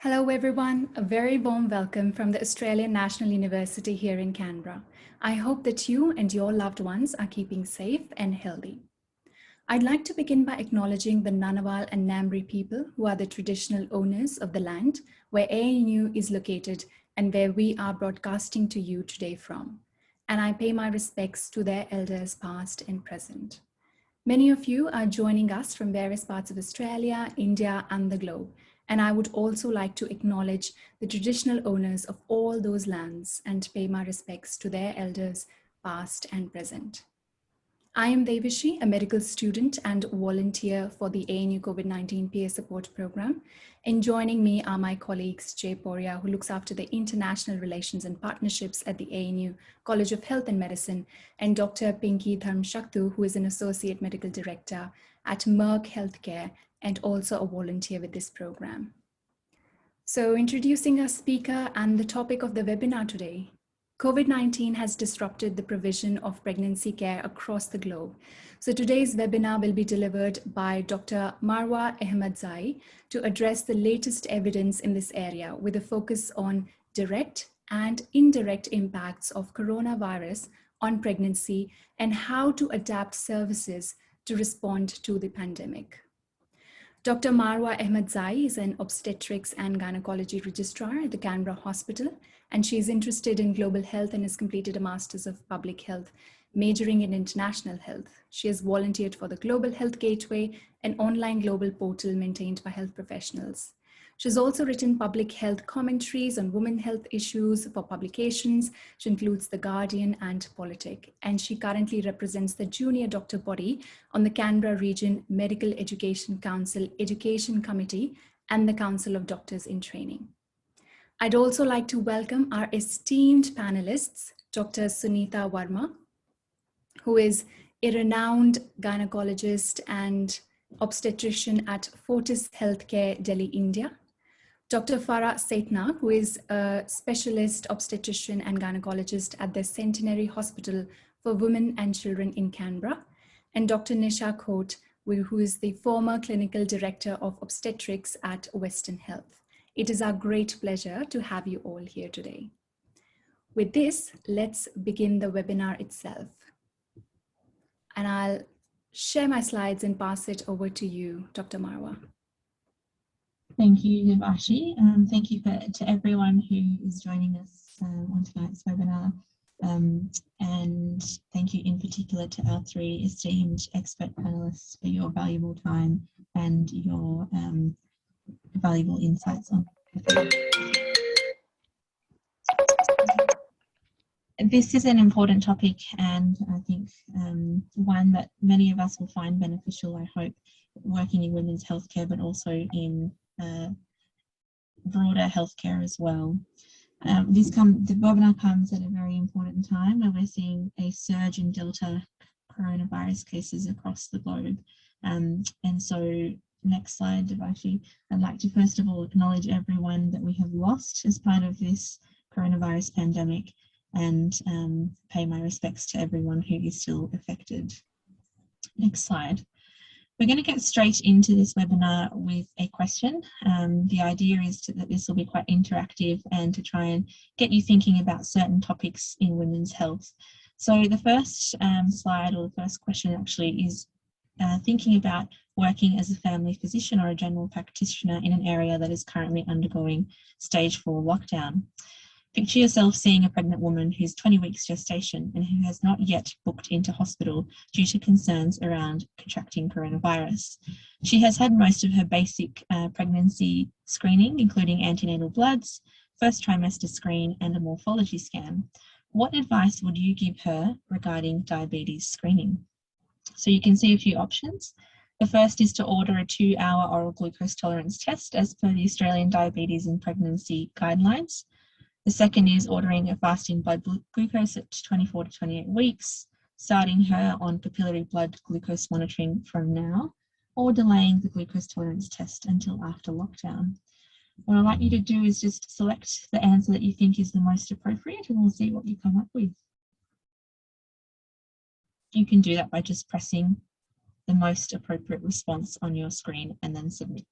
Hello everyone, a very warm welcome from the Australian National University here in Canberra. I hope that you and your loved ones are keeping safe and healthy. I'd like to begin by acknowledging the Ngunnawal and Ngambri people who are the traditional owners of the land where ANU is located and where we are broadcasting to you today from. And I pay my respects to their elders past and present. Many of you are joining us from various parts of Australia, India, and the globe. And I would also like to acknowledge the traditional owners of all those lands and pay my respects to their elders, past and present. I am Devishi, a medical student and volunteer for the ANU COVID-19 peer support program. And joining me are my colleagues, Jay Poria, who looks after the international relations and partnerships at the ANU College of Health and Medicine, and Dr. Pinky Dharmshaktu, who is an associate medical director at Merck Healthcare and also a volunteer with this program. So introducing our speaker and the topic of the webinar today. COVID-19 has disrupted the provision of pregnancy care across the globe. So today's webinar will be delivered by Dr. Marwa Ahmadzai to address the latest evidence in this area with a focus on direct and indirect impacts of coronavirus on pregnancy and how to adapt services to respond to the pandemic. Dr. Marwa Ahmadzai is an obstetrics and gynecology registrar at the Canberra Hospital, and she is interested in global health and has completed a Master's of Public Health, majoring in international health. She has volunteered for the Global Health Gateway, an online global portal maintained by health professionals. She has also written public health commentaries on women health issues for publications, which includes The Guardian and Politic. And she currently represents the junior doctor body on the Canberra Region Medical Education Council Education Committee and the Council of Doctors in Training. I'd also like to welcome our esteemed panelists, Dr. Sunita Verma, who is a renowned gynecologist and obstetrician at Fortis Healthcare, Delhi, India. Dr. Farah Saitna, who is a specialist obstetrician and gynecologist at the Centenary Hospital for Women and Children in Canberra, and Dr. Nisha Khote, who is the former clinical director of obstetrics at Western Health. It is our great pleasure to have you all here today. With this, let's begin the webinar itself. And I'll share my slides and pass it over to you, Dr. Marwa. Thank you, Devashi. Thank you to everyone who is joining us on tonight's webinar. And thank you in particular to our three esteemed expert panelists for your valuable time and your valuable insights on this is an important topic, and I think one that many of us will find beneficial, I hope, working in women's healthcare, but also in broader healthcare as well. The webinar comes at a very important time where we're seeing a surge in Delta coronavirus cases across the globe. And so, next slide, Devashi. I'd like to first of all acknowledge everyone that we have lost as part of this coronavirus pandemic, and pay my respects to everyone who is still affected. Next slide. We're going to get straight into this webinar with a question. The idea is that this will be quite interactive and to try and get you thinking about certain topics in women's health. So the first slide, or the first question actually, is thinking about working as a family physician or a general practitioner in an area that is currently undergoing stage 4 lockdown. Picture yourself seeing a pregnant woman who's 20 weeks gestation and who has not yet booked into hospital due to concerns around contracting coronavirus. She has had most of her basic pregnancy screening, including antenatal bloods, first trimester screen, and a morphology scan. What advice would you give her regarding diabetes screening? So you can see a few options. The first is to order a 2-hour oral glucose tolerance test as per the Australian Diabetes and Pregnancy Guidelines. The second is ordering a fasting blood glucose at 24 to 28 weeks, starting her on capillary blood glucose monitoring from now, or delaying the glucose tolerance test until after lockdown. What I'd like you to do is just select the answer that you think is the most appropriate, and we'll see what you come up with. You can do that by just pressing the most appropriate response on your screen and then submit.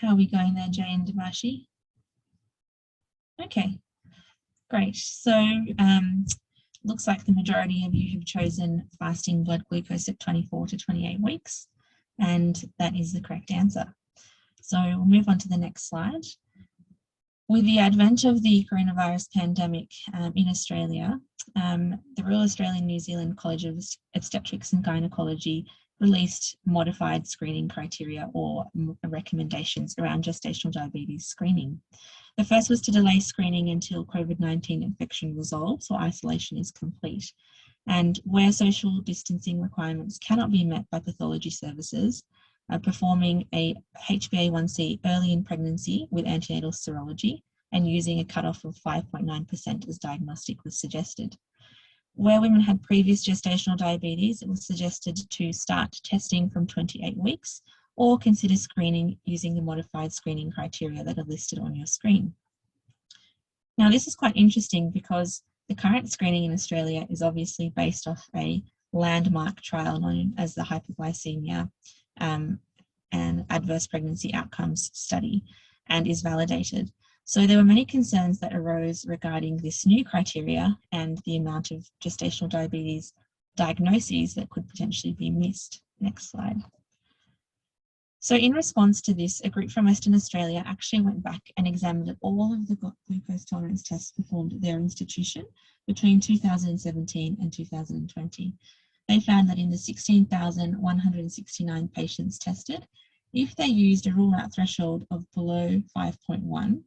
How are we going there, Jay and Devashi? Okay, great. So looks like the majority of you have chosen fasting blood glucose at 24 to 28 weeks, and that is the correct answer. So we'll move on to the next slide. With the advent of the coronavirus pandemic in Australia, the Royal Australian New Zealand College of Obstetrics and Gynecology released modified screening criteria or recommendations around gestational diabetes screening. The first was to delay screening until COVID-19 infection resolves or isolation is complete. And where social distancing requirements cannot be met by pathology services, performing a HbA1c early in pregnancy with antenatal serology and using a cutoff of 5.9% as diagnostic was suggested. Where women had previous gestational diabetes, it was suggested to start testing from 28 weeks or consider screening using the modified screening criteria that are listed on your screen. Now, this is quite interesting because the current screening in Australia is obviously based off a landmark trial known as the hypoglycemia and adverse pregnancy outcomes study and is validated. So there were many concerns that arose regarding this new criteria and the amount of gestational diabetes diagnoses that could potentially be missed. Next slide. So in response to this, a group from Western Australia actually went back and examined all of the glucose tolerance tests performed at their institution between 2017 and 2020. They found that in the 16,169 patients tested, if they used a rule-out threshold of below 5.1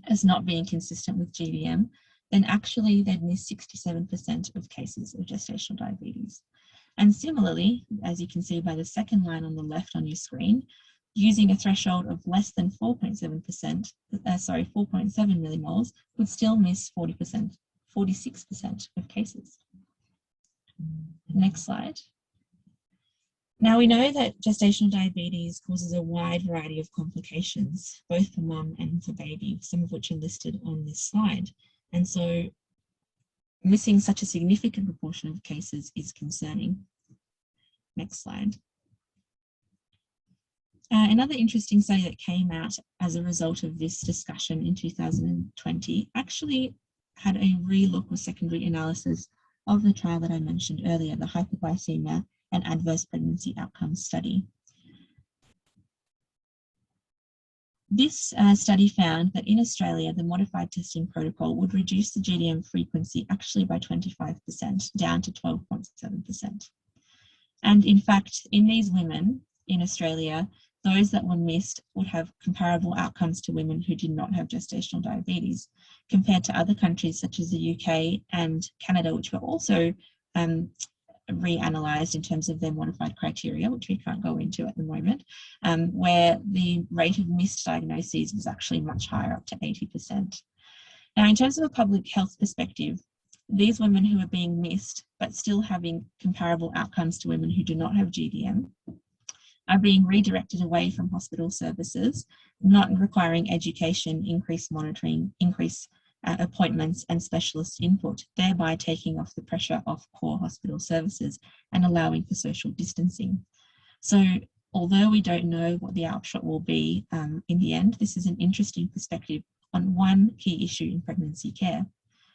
as not being consistent with GDM, then actually they'd miss 67% of cases of gestational diabetes. And similarly, as you can see by the second line on the left on your screen, using a threshold of less than 4.7 millimoles would still miss 46% of cases. Next slide. Now we know that gestational diabetes causes a wide variety of complications, both for mum and for baby, some of which are listed on this slide. And so missing such a significant proportion of cases is concerning. Next slide. Another interesting study that came out as a result of this discussion in 2020 actually had a relook or secondary analysis of the trial that I mentioned earlier, the hypoglycemia and adverse pregnancy outcomes study. This study found that in Australia, the modified testing protocol would reduce the GDM frequency actually by 25%, down to 12.7%. And in fact, in these women in Australia, those that were missed would have comparable outcomes to women who did not have gestational diabetes, compared to other countries such as the UK and Canada, which were also reanalyzed in terms of their modified criteria, which we can't go into at the moment, where the rate of missed diagnoses was actually much higher, up to 80%. Now, in terms of a public health perspective, these women who are being missed, but still having comparable outcomes to women who do not have GDM, are being redirected away from hospital services, not requiring education, increased monitoring, increased appointments and specialist input, thereby taking off the pressure off core hospital services and allowing for social distancing. So although we don't know what the outshot will be in the end, this is an interesting perspective on one key issue in pregnancy care.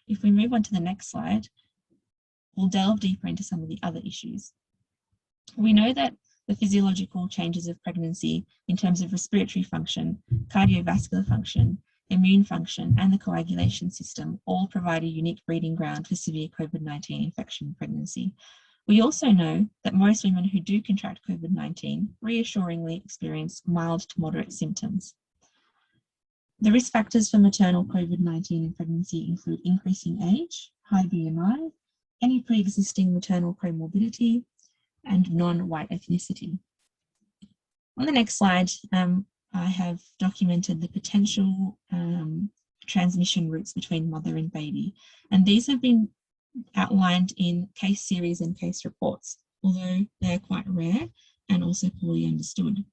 If we move on to the next slide, we'll delve deeper into some of the other issues. We know that the physiological changes of pregnancy in terms of respiratory function, cardiovascular function, immune function, and the coagulation system all provide a unique breeding ground for severe COVID-19 infection in pregnancy. We also know that most women who do contract COVID-19 reassuringly experience mild to moderate symptoms. The risk factors for maternal COVID-19 in pregnancy include increasing age, high BMI, any pre-existing maternal comorbidity, and non-white ethnicity. On the next slide, I have documented the potential transmission routes between mother and baby, and these have been outlined in case series and case reports, although they are quite rare and also poorly understood.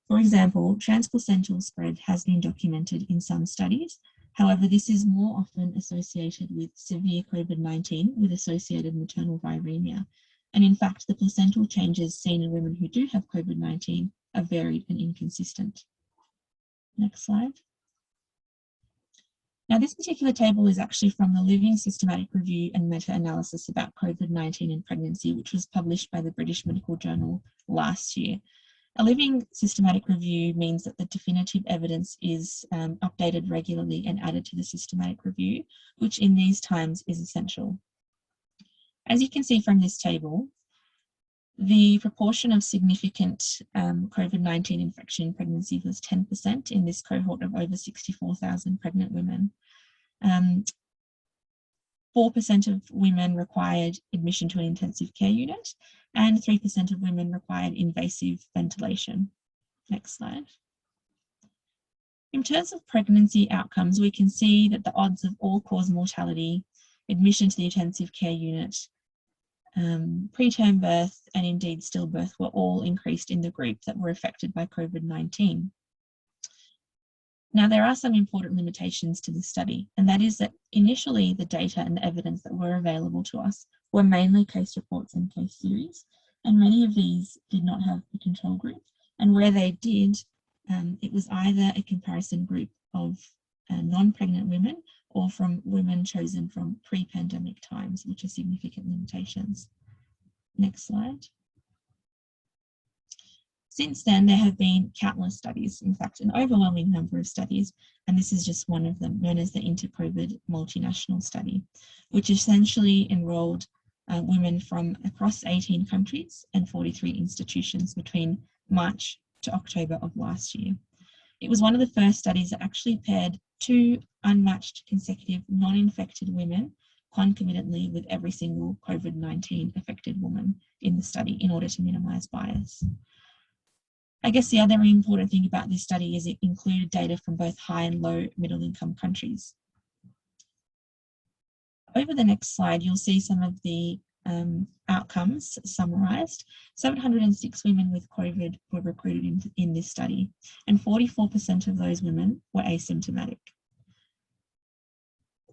For example, transplacental spread has been documented in some studies. However, this is more often associated with severe COVID-19 with associated maternal viremia. And in fact, the placental changes seen in women who do have COVID-19 are varied and inconsistent. Next slide. Now, this particular table is actually from the Living Systematic Review and Meta-Analysis about COVID-19 and pregnancy, which was published by the British Medical Journal last year. A living systematic review means that the definitive evidence is updated regularly and added to the systematic review, which in these times is essential. As you can see from this table, the proportion of significant COVID-19 infection in pregnancy was 10% in this cohort of over 64,000 pregnant women. 4% of women required admission to an intensive care unit, and 3% of women required invasive ventilation. Next slide. In terms of pregnancy outcomes, we can see that the odds of all-cause mortality, admission to the intensive care unit, preterm birth, and indeed stillbirth were all increased in the group that were affected by COVID-19. Now, there are some important limitations to the study, and that is that initially the data and the evidence that were available to us were mainly case reports and case series, and many of these did not have a control group, and where they did, it was either a comparison group of non-pregnant women or from women chosen from pre-pandemic times, which are significant limitations. Next slide. Since then, there have been countless studies, in fact, an overwhelming number of studies, and this is just one of them, known as the Inter-COVID multinational study, which essentially enrolled women from across 18 countries and 43 institutions between March to October of last year. It was one of the first studies that actually paired 2 unmatched consecutive non-infected women concomitantly with every single COVID-19 affected woman in the study in order to minimize bias. I guess the other important thing about this study is it included data from both high and low middle income countries. Over the next slide, you'll see some of the outcomes summarised. 706 women with COVID were recruited in this study, and 44% of those women were asymptomatic.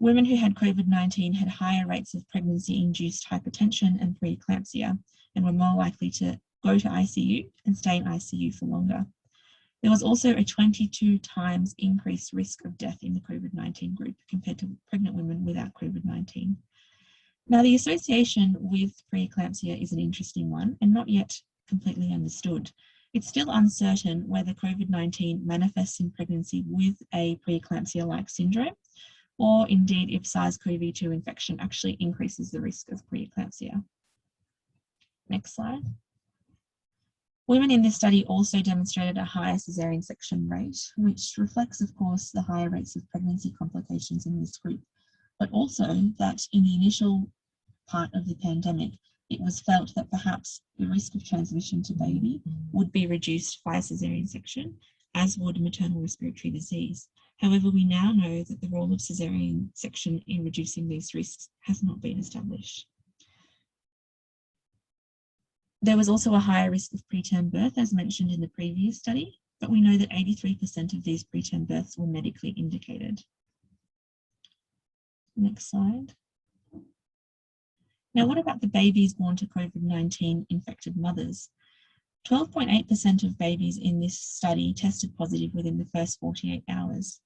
Women who had COVID-19 had higher rates of pregnancy-induced hypertension and preeclampsia, and were more likely to go to ICU and stay in ICU for longer. There was also a 22 times increased risk of death in the COVID-19 group compared to pregnant women without COVID-19. Now, the association with preeclampsia is an interesting one and not yet completely understood. It's still uncertain whether COVID-19 manifests in pregnancy with a preeclampsia-like syndrome, or indeed if SARS-CoV-2 infection actually increases the risk of preeclampsia. Next slide. Women in this study also demonstrated a higher caesarean section rate, which reflects, of course, the higher rates of pregnancy complications in this group, but also that in the initial part of the pandemic, it was felt that perhaps the risk of transmission to baby would be reduced by caesarean section, as would maternal respiratory disease. However, we now know that the role of caesarean section in reducing these risks has not been established. There was also a higher risk of preterm birth, as mentioned in the previous study, but we know that 83% of these preterm births were medically indicated. Next slide. Now, what about the babies born to COVID-19 infected mothers? 12.8% of babies in this study tested positive within the first 48 hours.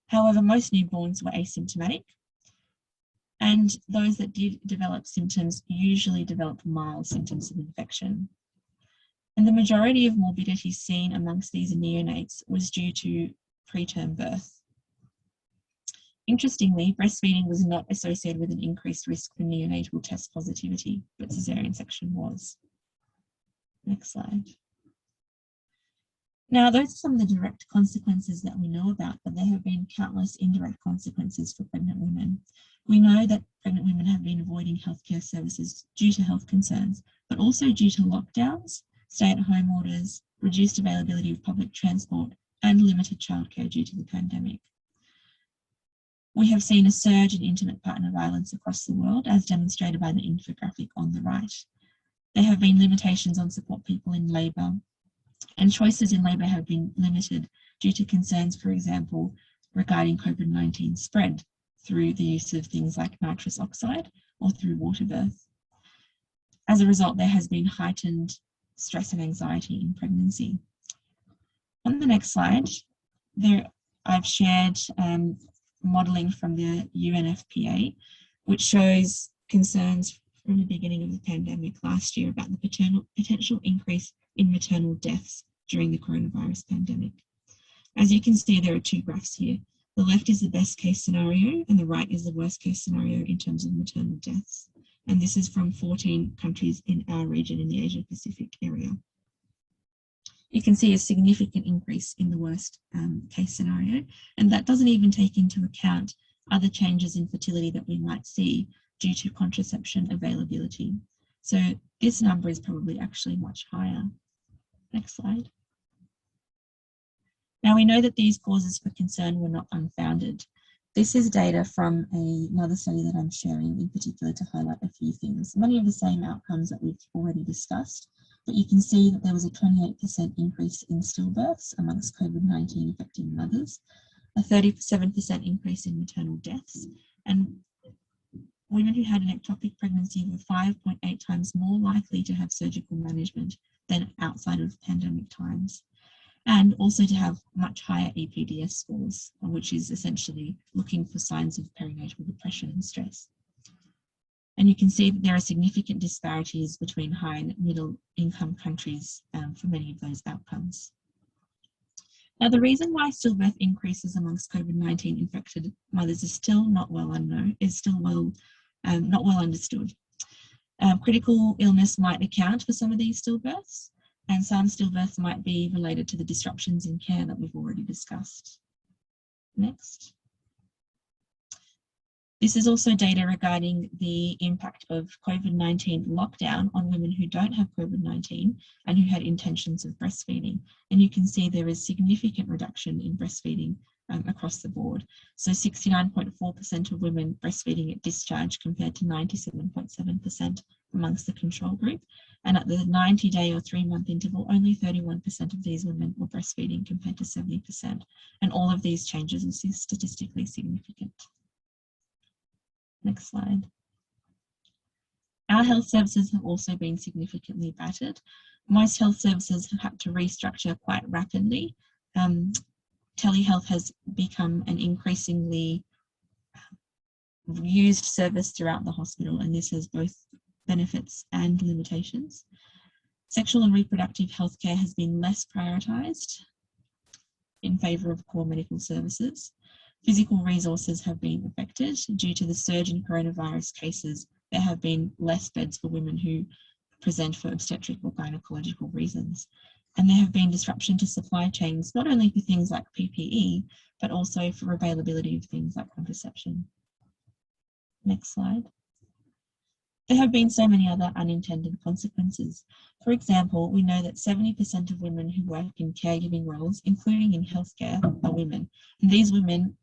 However, most newborns were asymptomatic, and those that did develop symptoms usually developed mild symptoms of infection. And the majority of morbidity seen amongst these neonates was due to preterm birth. Interestingly, breastfeeding was not associated with an increased risk for neonatal test positivity, but caesarean section was. Next slide. Now, those are some of the direct consequences that we know about, but there have been countless indirect consequences for pregnant women. We know that pregnant women have been avoiding healthcare services due to health concerns, but also due to lockdowns, stay-at-home orders, reduced availability of public transport, and limited childcare due to the pandemic. We have seen a surge in intimate partner violence across the world, as demonstrated by the infographic on the right. There have been limitations on support people in labour, and choices in labour have been limited due to concerns, for example, regarding COVID-19 spread through the use of things like nitrous oxide or through water birth. As a result, there has been heightened stress and anxiety in pregnancy. On the next slide, I've shared modelling from the UNFPA, which shows concerns from the beginning of the pandemic last year about the potential increase in maternal deaths during the coronavirus pandemic. As you can see, there are two graphs here. The left is the best case scenario and the right is the worst case scenario in terms of maternal deaths. And this is from 14 countries in our region in the Asia Pacific area. You can see a significant increase in the worst case scenario, and that doesn't even take into account other changes in fertility that we might see due to contraception availability. So this number is probably actually much higher. Next slide. Now we know that these causes for concern were not unfounded. This is data from another study that I'm sharing in particular to highlight a few things. Many of the same outcomes that we've already discussed, but you can see that there was a 28% increase in stillbirths amongst COVID-19 affected mothers, a 37% increase in maternal deaths, and women who had an ectopic pregnancy were 5.8 times more likely to have surgical management than outside of pandemic times, and also to have much higher EPDS scores, which is essentially looking for signs of perinatal depression and stress. And you can see that there are significant disparities between high and middle income countries for many of those outcomes. Now, the reason why stillbirth increases amongst COVID-19 infected mothers is still not well understood. Critical illness might account for some of these stillbirths, and some stillbirths might be related to the disruptions in care that we've already discussed. Next. This is also data regarding the impact of COVID-19 lockdown on women who don't have COVID-19 and who had intentions of breastfeeding. And you can see there is significant reduction in breastfeeding across the board. So 69.4% of women breastfeeding at discharge compared to 97.7% amongst the control group. And at the 90-day or 3-month interval, only 31% of these women were breastfeeding compared to 70%. And all of these changes are statistically significant. Next slide. Our health services have also been significantly battered. Most health services have had to restructure quite rapidly. Telehealth has become an increasingly used service throughout the hospital, and this has both benefits and limitations. Sexual and reproductive healthcare has been less prioritised in favour of core medical services. Physical resources have been affected due to the surge in coronavirus cases. There have been less beds for women who present for obstetric or gynecological reasons. And there have been disruption to supply chains, not only for things like PPE, but also for availability of things like contraception. Next slide. There have been so many other unintended consequences. For example, we know that 70% of women who work in caregiving roles, including in healthcare, are women. And these women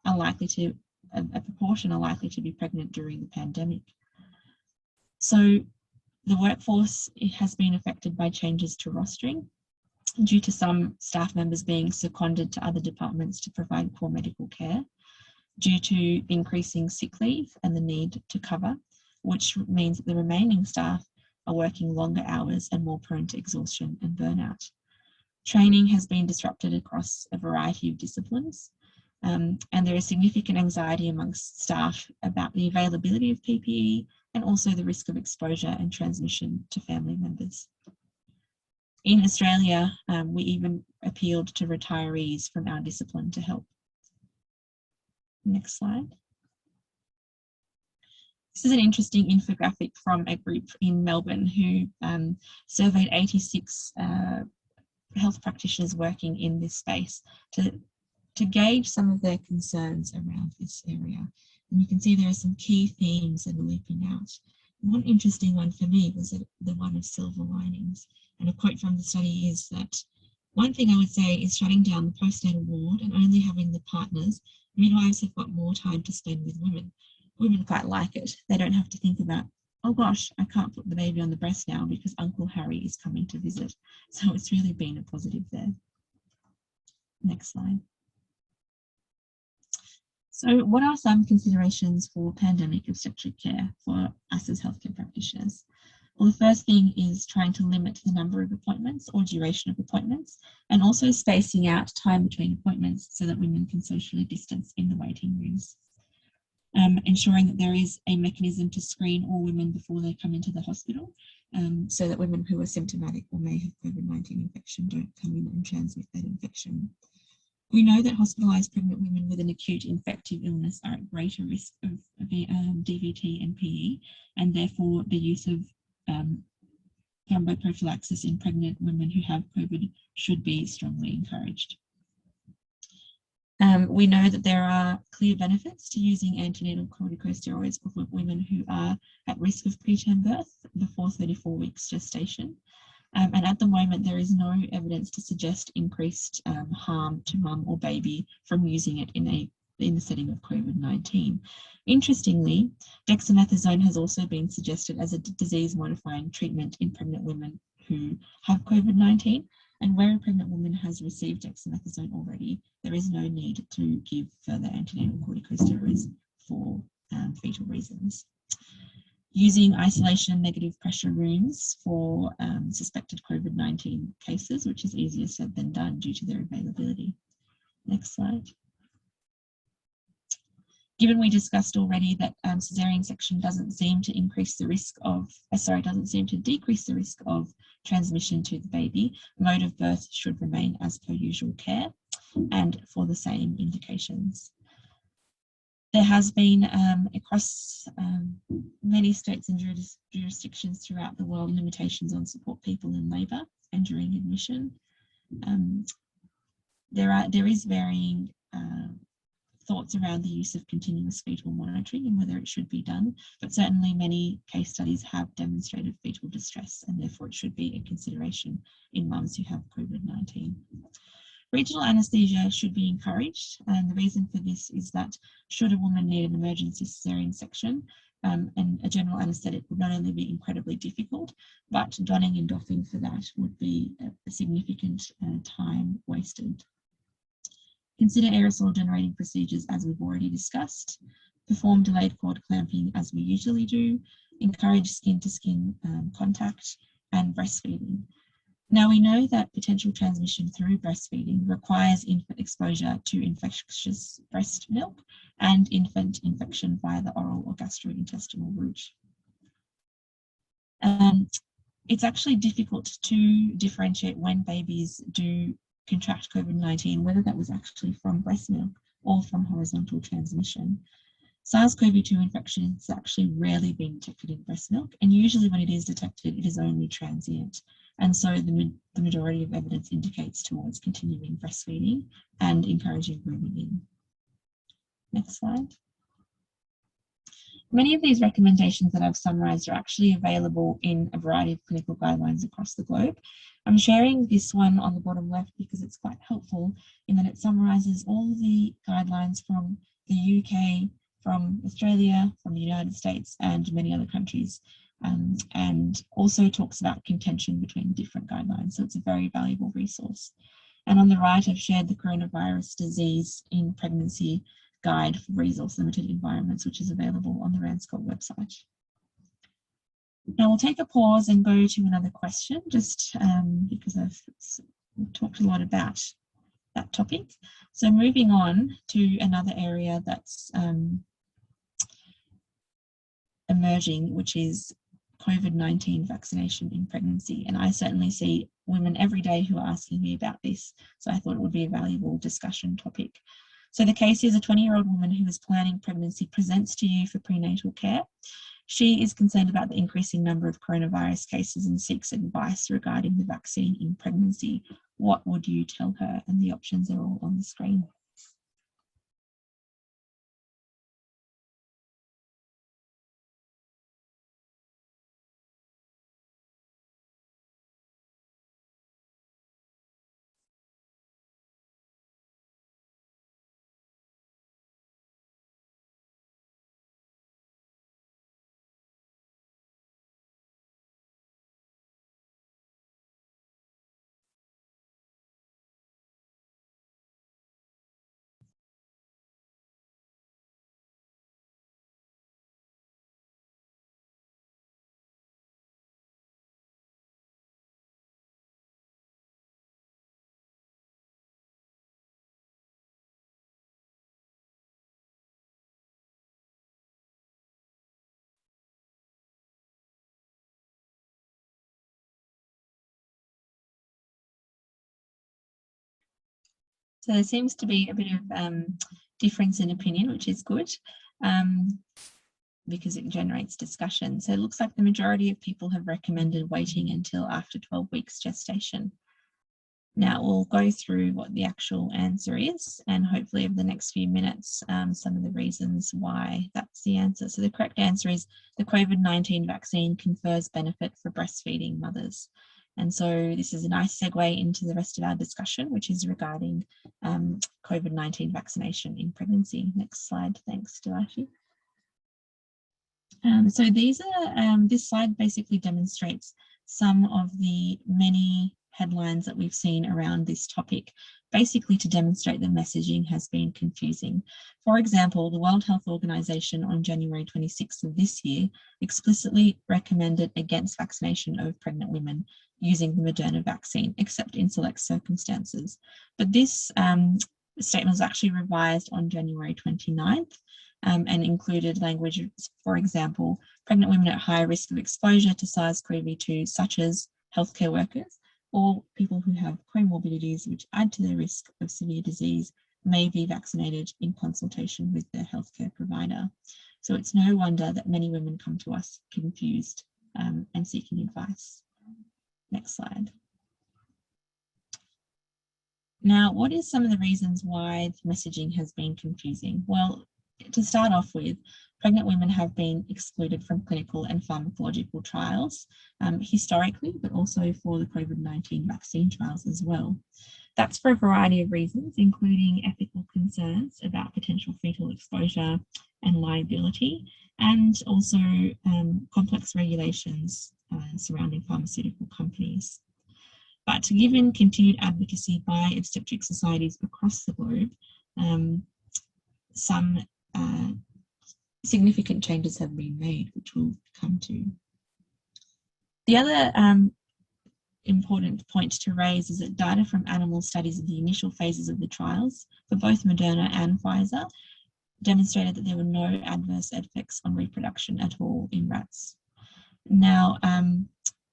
are likely to, a proportion are likely to be pregnant during the pandemic. So the workforce has been affected by changes to rostering due to some staff members being seconded to other departments to provide core medical care, due to increasing sick leave and the need to cover, which means that the remaining staff are working longer hours and more prone to exhaustion and burnout. Training has been disrupted across a variety of disciplines, and there is significant anxiety amongst staff about the availability of PPE and also the risk of exposure and transmission to family members. In Australia, we even appealed to retirees from our discipline to help. Next slide. This is an interesting infographic from a group in Melbourne who surveyed 86 health practitioners working in this space to gauge some of their concerns around this area. And you can see there are some key themes that are leaping out. One interesting one for me was the one of silver linings. And a quote from the study is that one thing I would say is shutting down the postnatal ward and only having the partners. Midwives have got more time to spend with women. Women quite like it. They don't have to think about, oh gosh, I can't put the baby on the breast now because Uncle Harry is coming to visit. So it's really been a positive there. Next slide. So what are some considerations for pandemic obstetric care for us as healthcare practitioners? Well, the first thing is trying to limit the number of appointments or duration of appointments, and also spacing out time between appointments so that women can socially distance in the waiting rooms. Ensuring that there is a mechanism to screen all women before they come into the hospital, so that women who are symptomatic or may have COVID-19 infection don't come in and transmit that infection. We know that hospitalised pregnant women with an acute infective illness are at greater risk of DVT and PE, and therefore the use of thromboprophylaxis in pregnant women who have COVID should be strongly encouraged. We know that there are clear benefits to using antenatal corticosteroids for women who are at risk of preterm birth before 34 weeks gestation. And at the moment, there is no evidence to suggest increased harm to mum or baby from using it in the setting of COVID-19. Interestingly, dexamethasone has also been suggested as a disease-modifying treatment in pregnant women who have COVID-19. And where a pregnant woman has received dexamethasone already, there is no need to give further antenatal corticosteroids for fetal reasons. Using isolation negative pressure rooms for suspected COVID-19 cases, which is easier said than done due to their availability. Next slide. Given we discussed already that cesarean section doesn't seem to decrease the risk of transmission to the baby, mode of birth should remain as per usual care and for the same indications. There has been across many states and jurisdictions throughout the world limitations on support people in labour and during admission. There is varying thoughts around the use of continuous fetal monitoring and whether it should be done, but certainly many case studies have demonstrated fetal distress, and therefore it should be a consideration in mums who have COVID-19. Regional anaesthesia should be encouraged, and the reason for this is that should a woman need an emergency caesarean section, and a general anaesthetic would not only be incredibly difficult, but donning and doffing for that would be a significant time wasted. Consider aerosol generating procedures as we've already discussed, perform delayed cord clamping as we usually do, encourage skin-to-skin contact, and breastfeeding. Now we know that potential transmission through breastfeeding requires infant exposure to infectious breast milk and infant infection via the oral or gastrointestinal route. It's actually difficult to differentiate when babies do contract COVID-19, whether that was actually from breast milk or from horizontal transmission. SARS-CoV-2 infection is actually rarely being detected in breast milk, and usually when it is detected, it is only transient. And so the majority of evidence indicates towards continuing breastfeeding and encouraging grooming in. Next slide. Many of these recommendations that I've summarised are actually available in a variety of clinical guidelines across the globe. I'm sharing this one on the bottom left because it's quite helpful in that it summarises all the guidelines from the UK, from Australia, from the United States, and many other countries, and also talks about contention between different guidelines. So it's a very valuable resource. And on the right, I've shared the coronavirus disease in pregnancy guide for resource limited environments, which is available on the RANSCOG website. Now we'll take a pause and go to another question, just because I've talked a lot about that topic. So moving on to another area that's emerging, which is COVID-19 vaccination in pregnancy. And I certainly see women every day who are asking me about this, so I thought it would be a valuable discussion topic. So the case is a 20-year-old woman who is planning pregnancy presents to you for prenatal care. She is concerned about the increasing number of coronavirus cases and seeks advice regarding the vaccine in pregnancy. What would you tell her? And the options are all on the screen. So there seems to be a bit of difference in opinion, which is good, because it generates discussion. So it looks like the majority of people have recommended waiting until after 12 weeks gestation. Now we'll go through what the actual answer is, and hopefully over the next few minutes, some of the reasons why that's the answer. So the correct answer is the COVID-19 vaccine confers benefit for breastfeeding mothers. And so this is a nice segue into the rest of our discussion, which is regarding COVID-19 vaccination in pregnancy. Next slide, thanks, Delashi. So these are, this slide basically demonstrates some of the many headlines that we've seen around this topic, basically to demonstrate that messaging has been confusing. For example, the World Health Organization on January 26th of this year explicitly recommended against vaccination of pregnant women using the Moderna vaccine, except in select circumstances. But this statement was actually revised on January 29th. And included language, for example, pregnant women at high risk of exposure to SARS-CoV-2, such as healthcare workers or people who have comorbidities which add to their risk of severe disease, may be vaccinated in consultation with their healthcare provider. So it's no wonder that many women come to us confused and seeking advice. Next slide. Now, what is some of the reasons why the messaging has been confusing? Well, to start off with, pregnant women have been excluded from clinical and pharmacological trials historically, but also for the COVID-19 vaccine trials as well. That's for a variety of reasons, including ethical concerns about potential fetal exposure and liability, and also complex regulations surrounding pharmaceutical companies. But given continued advocacy by obstetric societies across the globe, some significant changes have been made, which we'll come to. The other important point to raise is that data from animal studies of the initial phases of the trials for both Moderna and Pfizer demonstrated that there were no adverse effects on reproduction at all in rats. Now,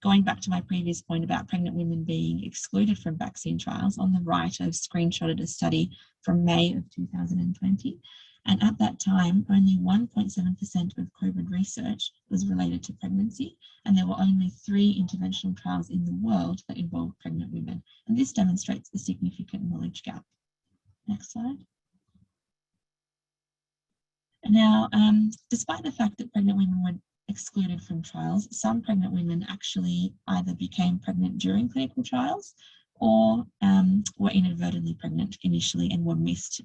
going back to my previous point about pregnant women being excluded from vaccine trials, on the right I've screenshotted a study from May of 2020. And at that time, only 1.7% of COVID research was related to pregnancy, and there were only 3 interventional trials in the world that involved pregnant women. And this demonstrates a significant knowledge gap. Next slide. Now, despite the fact that pregnant women were excluded from trials, some pregnant women actually either became pregnant during clinical trials or were inadvertently pregnant initially and were missed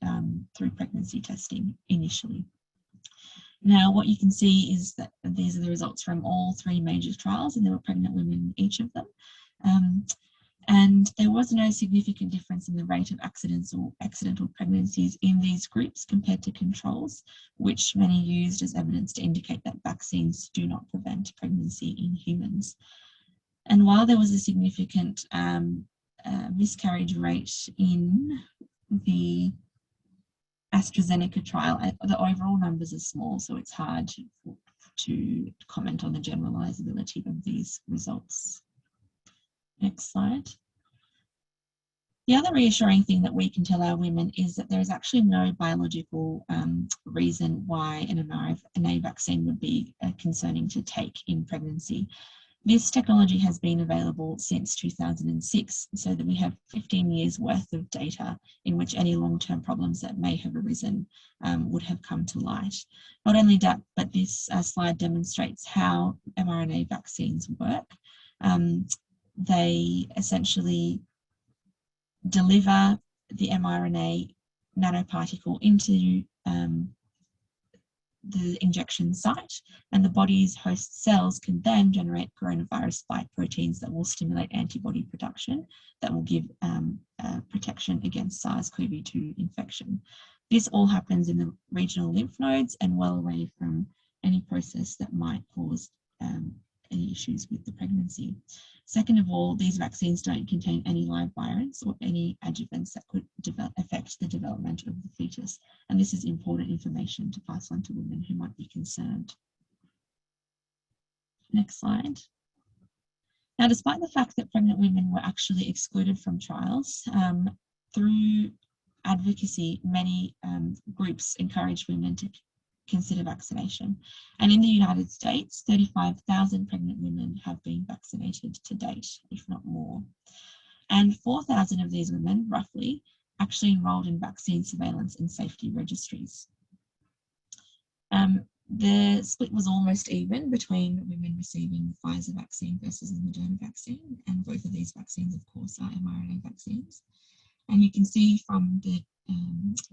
through pregnancy testing initially. Now, what you can see is that these are the results from all 3 major trials, and there were pregnant women in each of them. And there was no significant difference in the rate of accidental pregnancies in these groups compared to controls, which many used as evidence to indicate that vaccines do not prevent pregnancy in humans. And while there was a significant miscarriage rate in the AstraZeneca trial, the overall numbers are small, so it's hard to comment on the generalizability of these results. Next slide. The other reassuring thing that we can tell our women is that there is actually no biological reason why an mRNA vaccine would be concerning to take in pregnancy. This technology has been available since 2006, so that we have 15 years worth of data in which any long-term problems that may have arisen would have come to light. Not only that, but this slide demonstrates how mRNA vaccines work. They essentially deliver the mRNA nanoparticle into the injection site, and the body's host cells can then generate coronavirus spike proteins that will stimulate antibody production that will give protection against SARS-CoV-2 infection. This all happens in the regional lymph nodes and well away from any process that might cause any issues with the pregnancy. Second of all, these vaccines don't contain any live virus or any adjuvants that could affect the development of the fetus. And this is important information to pass on to women who might be concerned. Next slide. Now, despite the fact that pregnant women were actually excluded from trials, through advocacy, many groups encourage women to consider vaccination. And in the United States, 35,000 pregnant women have been vaccinated to date, if not more. And 4,000 of these women, roughly, actually enrolled in vaccine surveillance and safety registries. The split was almost even between women receiving the Pfizer vaccine versus the Moderna vaccine, and both of these vaccines, of course, are mRNA vaccines. And you can see from the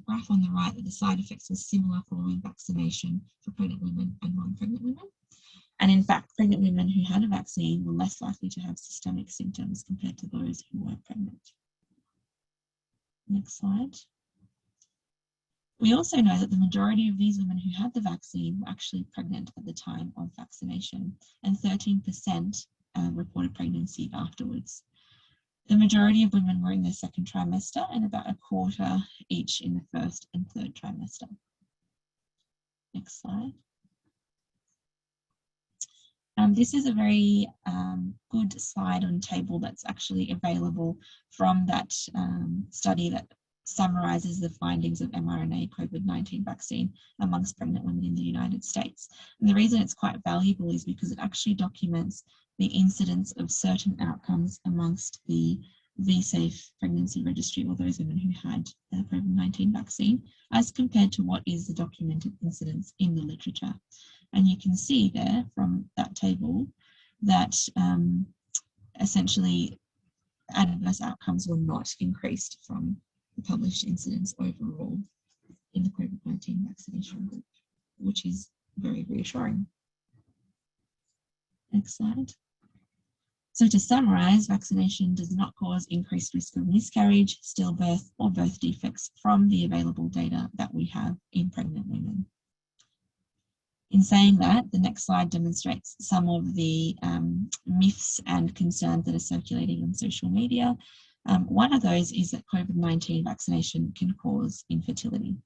graph on the right that the side effects were similar following vaccination for pregnant women and non-pregnant women. And in fact, pregnant women who had a vaccine were less likely to have systemic symptoms compared to those who weren't pregnant. Next slide. We also know that the majority of these women who had the vaccine were actually pregnant at the time of vaccination, and 13% reported pregnancy afterwards. The majority of women were in their second trimester, and about a quarter each in the first and third trimester. Next slide. This is a very good slide on table that's actually available from that study that summarizes the findings of mRNA COVID-19 vaccine amongst pregnant women in the United States. And the reason it's quite valuable is because it actually documents the incidence of certain outcomes amongst the VSafe pregnancy registry, or those women who had the COVID-19 vaccine, as compared to what is the documented incidence in the literature. And you can see there from that table that essentially adverse outcomes were not increased from the published incidence overall in the COVID-19 vaccination group, which is very reassuring. Next slide. So to summarize, vaccination does not cause increased risk of miscarriage, stillbirth, or birth defects from the available data that we have in pregnant women. In saying that, the next slide demonstrates some of the myths and concerns that are circulating on social media. One of those is that COVID-19 vaccination can cause infertility.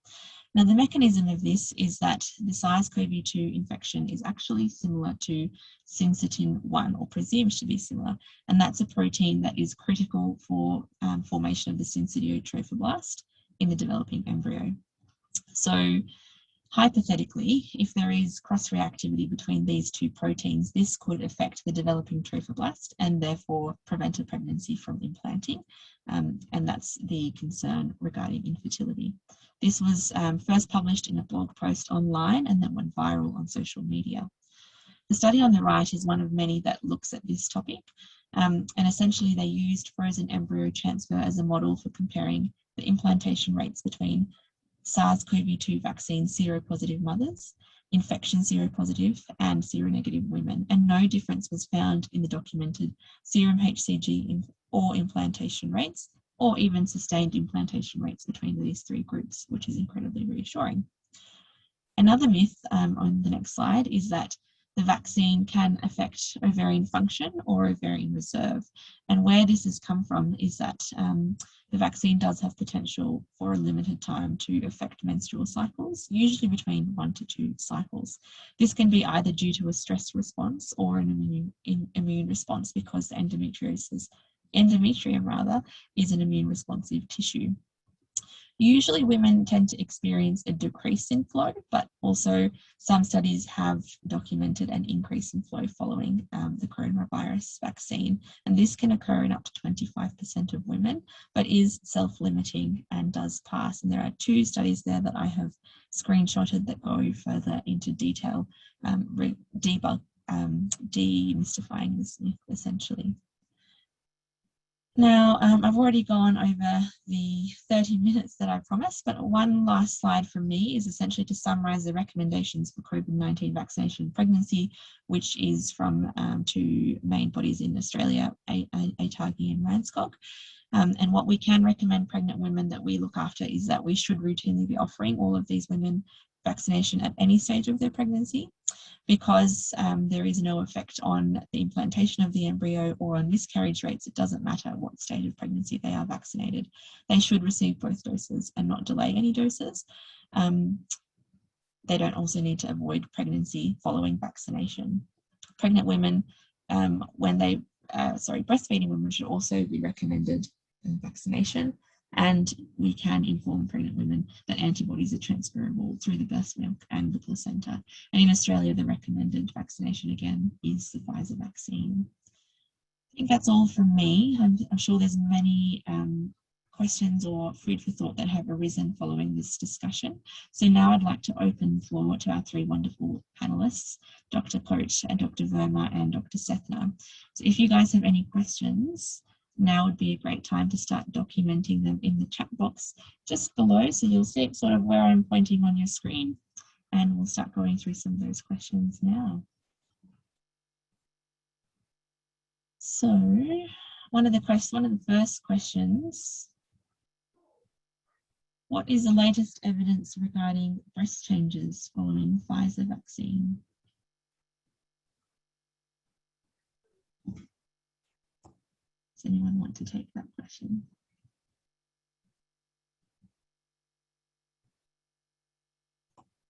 Now, the mechanism of this is that the SARS-CoV-2 infection is actually similar to syncytin-1, or presumed to be similar, and that's a protein that is critical for formation of the syncytiotrophoblasts in the developing embryo. So, hypothetically, if there is cross-reactivity between these two proteins, this could affect the developing trophoblast and therefore prevent a pregnancy from implanting, and that's the concern regarding infertility. This was first published in a blog post online and then went viral on social media. The study on the right is one of many that looks at this topic, and essentially they used frozen embryo transfer as a model for comparing the implantation rates between SARS-CoV-2 vaccine seropositive mothers, infection seropositive, and seronegative women, and no difference was found in the documented serum HCG or implantation rates, or even sustained implantation rates between these three groups, which is incredibly reassuring. Another myth on the next slide is that the vaccine can affect ovarian function or ovarian reserve. And where this has come from is that the vaccine does have potential for a limited time to affect menstrual cycles, usually between 1 to 2 cycles. This can be either due to a stress response or an immune response, because the endometrium is an immune responsive tissue. Usually women tend to experience a decrease in flow, but also some studies have documented an increase in flow following the coronavirus vaccine. And this can occur in up to 25% of women, but is self-limiting and does pass. And there are 2 studies there that I have screenshotted that go further into detail, demystifying this myth essentially. Now, I've already gone over the 30 minutes that I promised, but one last slide from me is essentially to summarize the recommendations for COVID-19 vaccination and pregnancy, which is from 2 main bodies in Australia, ATAGI and RANSCOG. And what we can recommend pregnant women that we look after is that we should routinely be offering all of these women vaccination at any stage of their pregnancy, because there is no effect on the implantation of the embryo or on miscarriage rates. It doesn't matter what stage of pregnancy they are vaccinated. They should receive both doses and not delay any doses. They don't also need to avoid pregnancy following vaccination. Pregnant women, breastfeeding women should also be recommended vaccination. And we can inform pregnant women that antibodies are transferable through the breast milk and the placenta. And in Australia, the recommended vaccination again is the Pfizer vaccine. I think that's all from me. I'm sure there's many questions or food for thought that have arisen following this discussion. So now I'd like to open the floor to our three wonderful panelists, Dr. Coach and Dr. Verma and Dr. Sethna. So if you guys have any questions, now would be a great time to start documenting them in the chat box just below. So you'll see sort of where I'm pointing on your screen, and we'll start going through some of those questions now. So one of the first questions, what is the latest evidence regarding breast changes following Pfizer vaccine? Does anyone want to take that question?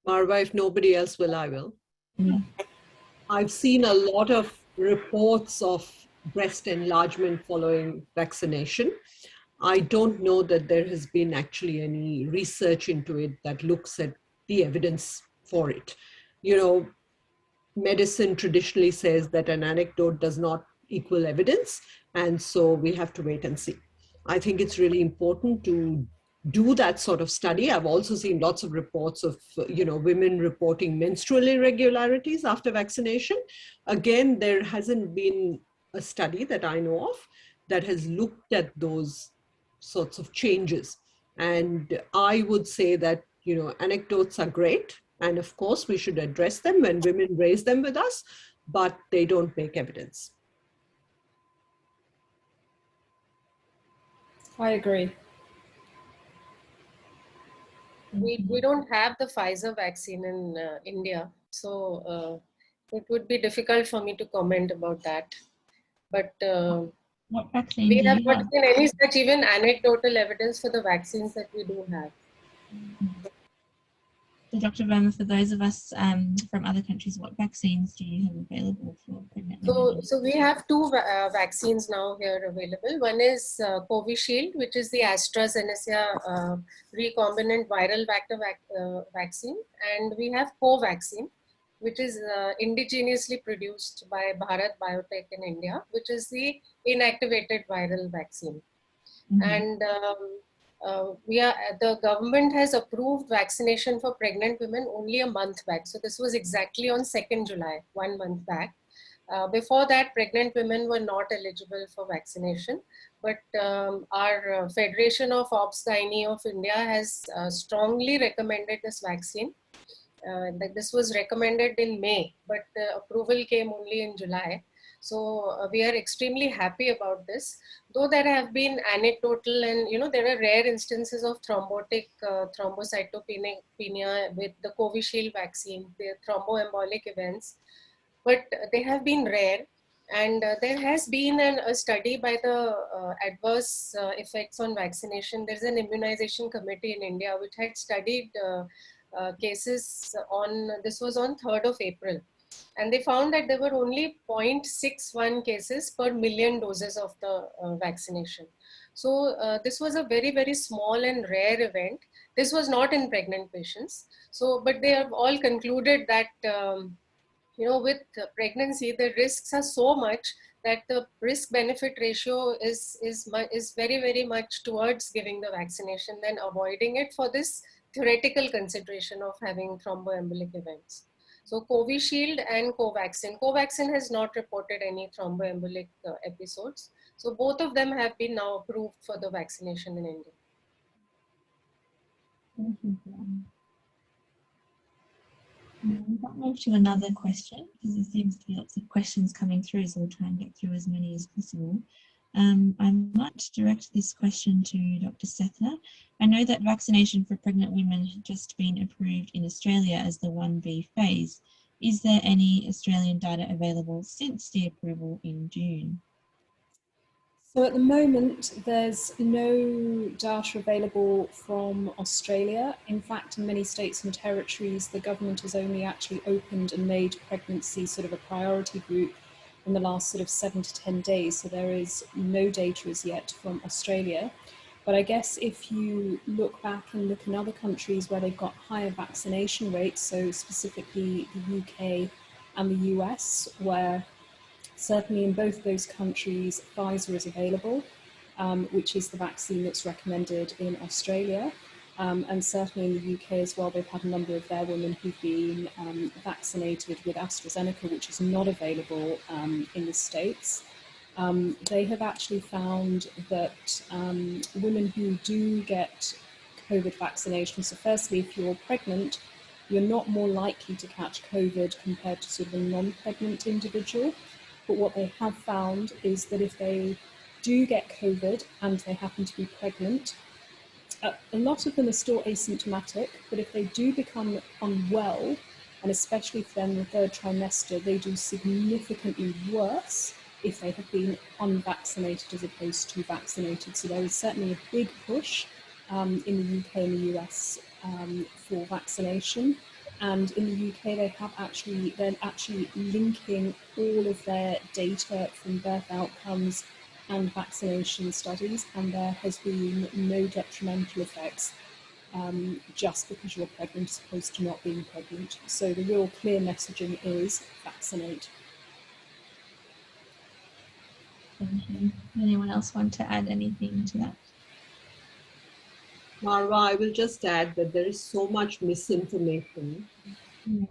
Marwa, if nobody else will, I will. Yeah. I've seen a lot of reports of breast enlargement following vaccination. I don't know that there has been actually any research into it that looks at the evidence for it. You know, medicine traditionally says that an anecdote does not equal evidence, and so we have to wait and see. I think it's really important to do that sort of study. I've also seen lots of reports of women reporting menstrual irregularities after vaccination. Again, there hasn't been a study that I know of that has looked at those sorts of changes. And I would say that, anecdotes are great. And of course, we should address them when women raise them with us, but they don't make evidence. I agree. We don't have the Pfizer vaccine in India, so it would be difficult for me to comment about that. But What vaccine we do have you not have? seen any such even anecdotal evidence for the vaccines that we do have. So Dr. Verma, for those of us from other countries, what vaccines do you have available for pregnant women? So we have two vaccines now here available. One is Covishield, which is the AstraZeneca recombinant viral vector vaccine, and we have Covaxin, which is indigenously produced by Bharat Biotech in India, which is the inactivated viral vaccine. Mm-hmm. And the government has approved vaccination for pregnant women only a month back. So this was exactly on 2nd July, 1 month back. Before that, pregnant women were not eligible for vaccination, but our Federation of Obs-Gynae of India has strongly recommended this vaccine. This was recommended in May, but the approval came only in July. So we are extremely happy about this, though there have been anecdotal and, there are rare instances of thrombotic thrombocytopenia with the Covishield vaccine, the thromboembolic events, but they have been rare. And there has been a study by the adverse effects on vaccination. There's an immunization committee in India which had studied cases this was on 3rd of April. And they found that there were only 0.61 cases per million doses of the vaccination. So this was a very, very small and rare event. This was not in pregnant patients. So, but they have all concluded that, with pregnancy, the risks are so much that the risk-benefit ratio is very, very much towards giving the vaccination than avoiding it for this theoretical consideration of having thromboembolic events. So Covishield and Covaxin. Covaxin has not reported any thromboembolic episodes. So both of them have been now approved for the vaccination in India. Thank you. We've got moved to another question because there seems to be lots of questions coming through, so we'll try and get through as many as possible. I might direct this question to Dr. Sethna. I know that vaccination for pregnant women had just been approved in Australia as the 1B phase. Is there any Australian data available since the approval in June? So at the moment, there's no data available from Australia. In fact, in many states and territories, the government has only actually opened and made pregnancy sort of a priority group in the last sort of 7 to 10 days. So there is no data as yet from Australia. But I guess if you look back and look in other countries where they've got higher vaccination rates, so specifically the UK and the US, where certainly in both those countries Pfizer is available, which is the vaccine that's recommended in Australia. And certainly in the UK as well, they've had a number of their women who've been vaccinated with AstraZeneca, which is not available in the States. They have actually found that women who do get COVID vaccination, so firstly, if you're pregnant, you're not more likely to catch COVID compared to sort of a non-pregnant individual. But what they have found is that if they do get COVID and they happen to be pregnant, a lot of them are still asymptomatic, but if they do become unwell, and especially for them in the third trimester, they do significantly worse if they have been unvaccinated as opposed to vaccinated. So there is certainly a big push in the UK and the US for vaccination. And in the UK, they're actually linking all of their data from birth outcomes and vaccination studies, and there has been no detrimental effects just because you're pregnant as opposed to not being pregnant. So the real clear messaging is vaccinate. Thank you. Anyone else want to add anything to that? Marwa, I will just add that there is so much misinformation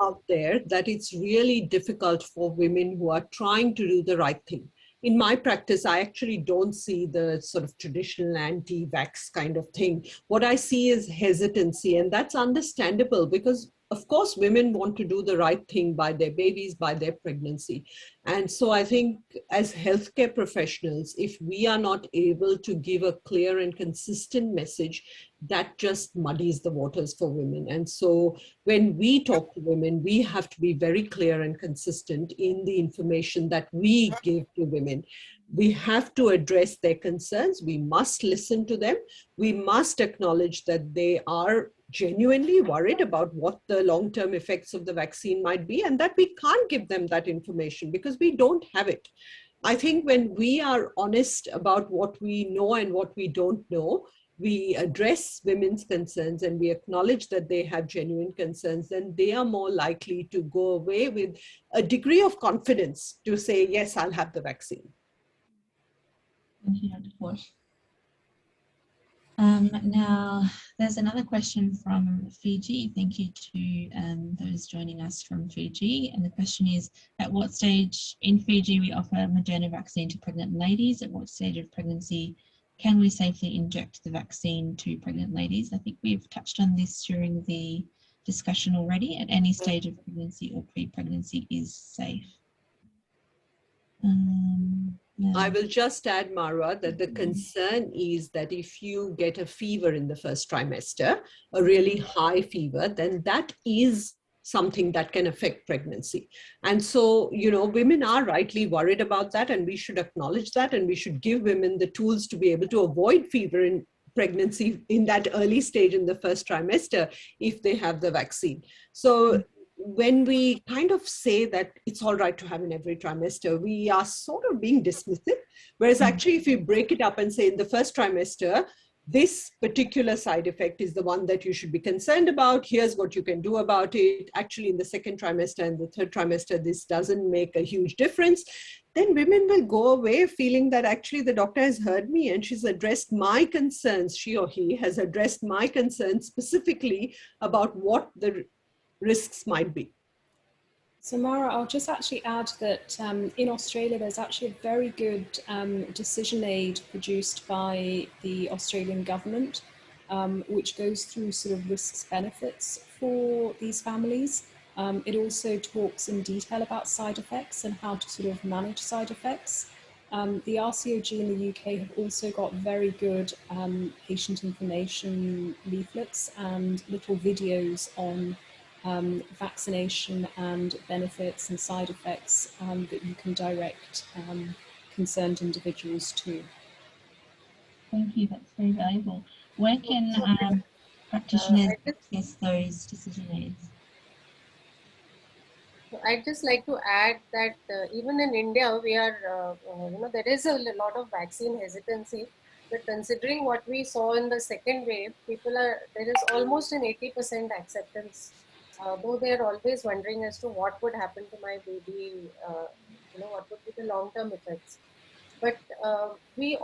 out there that it's really difficult for women who are trying to do the right thing. In my practice, I actually don't see the sort of traditional anti-vax kind of thing. What I see is hesitancy, and that's understandable because, of course, women want to do the right thing by their babies, by their pregnancy. And so I think as healthcare professionals, if we are not able to give a clear and consistent message, that just muddies the waters for women. And so when we talk to women, we have to be very clear and consistent in the information that we give to women. We have to address their concerns. We must listen to them. We must acknowledge that they are genuinely worried about what the long-term effects of the vaccine might be, and that we can't give them that information because we don't have it. I think when we are honest about what we know and what we don't know, we address women's concerns and we acknowledge that they have genuine concerns, then they are more likely to go away with a degree of confidence to say, yes, I'll have the vaccine. Thank you, Dr. Posh. Now, there's another question from Fiji. Thank you to those joining us from Fiji. And the question is, at what stage in Fiji we offer Moderna vaccine to pregnant ladies? At what stage of pregnancy can we safely inject the vaccine to pregnant ladies? I think we've touched on this during the discussion already. At any stage of pregnancy or pre-pregnancy is safe. I will just add, Marwa, that the concern is that if you get a fever in the first trimester, a really high fever, then that is something that can affect pregnancy. And so, you know, women are rightly worried about that, and we should acknowledge that, and we should give women the tools to be able to avoid fever in pregnancy in that early stage in the first trimester if they have the vaccine. So when we kind of say that it's all right to have in every trimester, we are sort of being dismissive. Whereas actually, if we break it up and say in the first trimester, this particular side effect is the one that you should be concerned about. Here's what you can do about it. Actually, in the second trimester and the third trimester, this doesn't make a huge difference. Then women will go away feeling that actually the doctor has heard me and she's addressed my concerns. She or he has addressed my concerns specifically about what the risks might be. So Mara, I'll just actually add that in Australia, there's actually a very good decision aid produced by the Australian government, which goes through sort of risks benefits for these families. It also talks in detail about side effects and how to sort of manage side effects. The RCOG in the UK have also got very good patient information leaflets and little videos on vaccination and benefits and side effects that you can direct concerned individuals to. Thank you, that's very valuable. Where can practitioners access those decision aids? I'd just like to add that even in India, we are, there is a lot of vaccine hesitancy. But considering what we saw in the second wave, there is almost an 80% acceptance, though they are always wondering as to what would happen to my baby, what would be the long-term effects. But we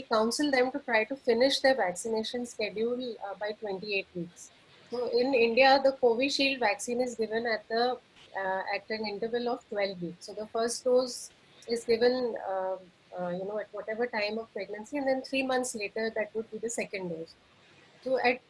counsel them to try to finish their vaccination schedule by 28 weeks. So in India, the Covishield vaccine is given at an interval of 12 weeks. So the first dose is given, at whatever time of pregnancy, and then 3 months later, that would be the second dose. So at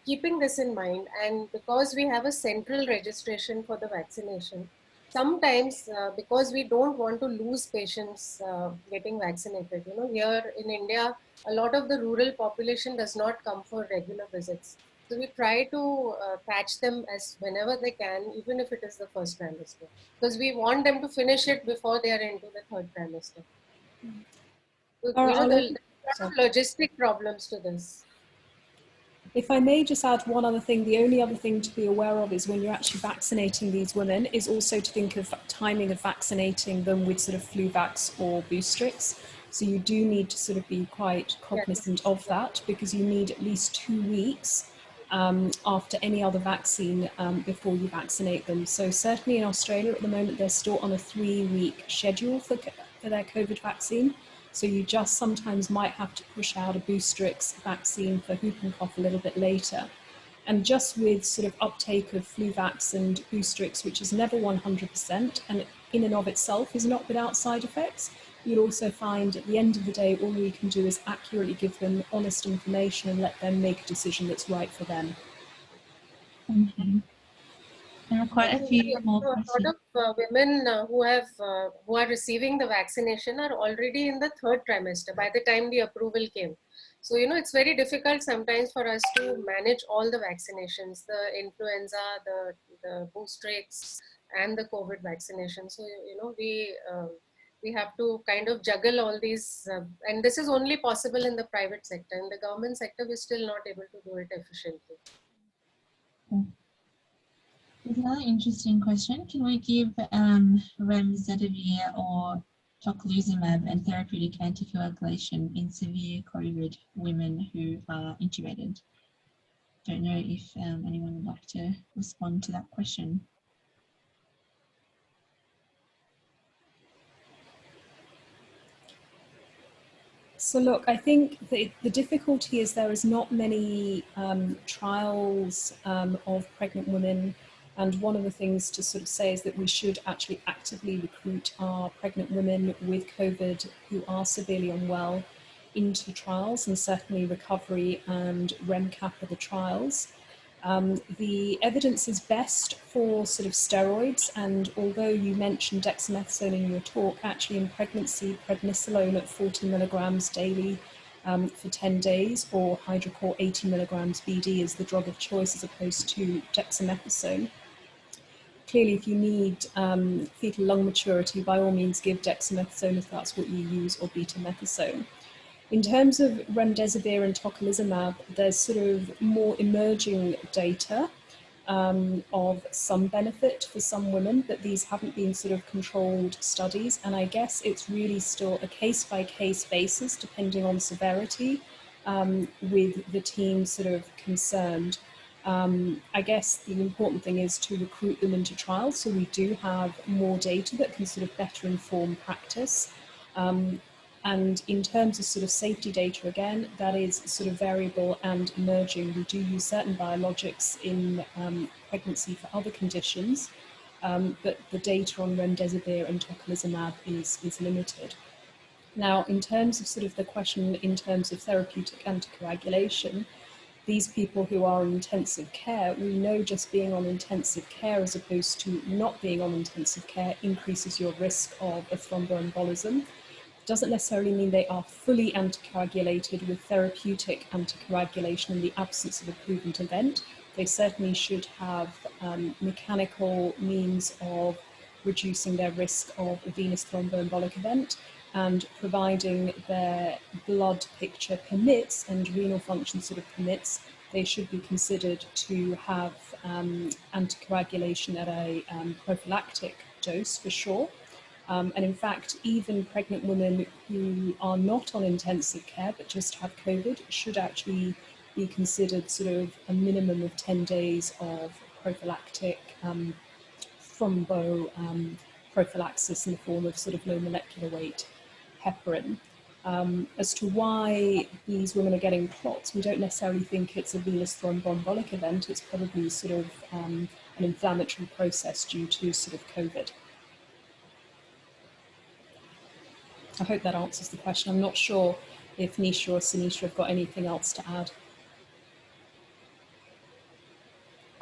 keeping this in mind, and because we have a central registration for the vaccination, sometimes because we don't want to lose patients getting vaccinated, here in India, a lot of the rural population does not come for regular visits. So we try to catch them as whenever they can, even if it is the first trimester, because we want them to finish it before they are into the third trimester. So, there's a lot of logistic problems to this. If I may just add one other thing, the only other thing to be aware of is when you're actually vaccinating these women is also to think of timing of vaccinating them with sort of Fluvax or Boostrix. So you do need to sort of be quite cognizant of that, because you need at least 2 weeks after any other vaccine before you vaccinate them. So certainly in Australia at the moment, they're still on a 3-week schedule for their COVID vaccine. So you just sometimes might have to push out a Boostrix vaccine for whooping cough a little bit later. And just with sort of uptake of Fluvax and Boostrix, which is never 100% and in and of itself is not without side effects, you'll also find at the end of the day, all we can do is accurately give them honest information and let them make a decision that's right for them. Okay. There are quite a few more questions. A lot of women who are receiving the vaccination are already in the third trimester by the time the approval came. So it's very difficult sometimes for us to manage all the vaccinations, the influenza, the Boostrix, and the COVID vaccination. So we have to kind of juggle all these, and this is only possible in the private sector. In the government sector, we're still not able to do it efficiently. There's another interesting question. Can we give remdesivir or tocilizumab and therapeutic anticoagulation in severe COVID women who are intubated? Don't know if anyone would like to respond to that question. So look, I think the difficulty is there is not many trials of pregnant women, and one of the things to sort of say is that we should actually actively recruit our pregnant women with COVID who are severely unwell into trials, and certainly recovery and REMCAP are the trials. The evidence is best for sort of steroids, and although you mentioned dexamethasone in your talk, actually in pregnancy, prednisolone at 40 milligrams daily for 10 days, or Hydrocor 80 milligrams BD is the drug of choice as opposed to dexamethasone. Clearly, if you need fetal lung maturity, by all means give dexamethasone if that's what you use, or betamethasone. In terms of remdesivir and tocilizumab, there's sort of more emerging data of some benefit for some women, but these haven't been sort of controlled studies. And I guess it's really still a case-by-case basis, depending on severity, with the team sort of concerned. I guess the important thing is to recruit them into trials, so we do have more data that can sort of better inform practice. And in terms of sort of safety data, again, that is sort of variable and emerging. We do use certain biologics in pregnancy for other conditions, but the data on remdesivir and tocilizumab is limited. Now, in terms of sort of the question in terms of therapeutic anticoagulation, these people who are in intensive care, we know just being on intensive care as opposed to not being on intensive care increases your risk of a thromboembolism. Doesn't necessarily mean they are fully anticoagulated with therapeutic anticoagulation in the absence of a proven event. They certainly should have mechanical means of reducing their risk of a venous thromboembolic event, and providing their blood picture permits and renal function sort of permits, they should be considered to have anticoagulation at a prophylactic dose for sure. And in fact, even pregnant women who are not on intensive care but just have COVID should actually be considered sort of a minimum of 10 days of prophylactic thrombo prophylaxis in the form of sort of low molecular weight heparin. As to why these women are getting clots, we don't necessarily think it's a venous thromboembolic event. It's probably sort of an inflammatory process due to sort of COVID. I hope that answers the question. I'm not sure if Nisha or Sinisha have got anything else to add.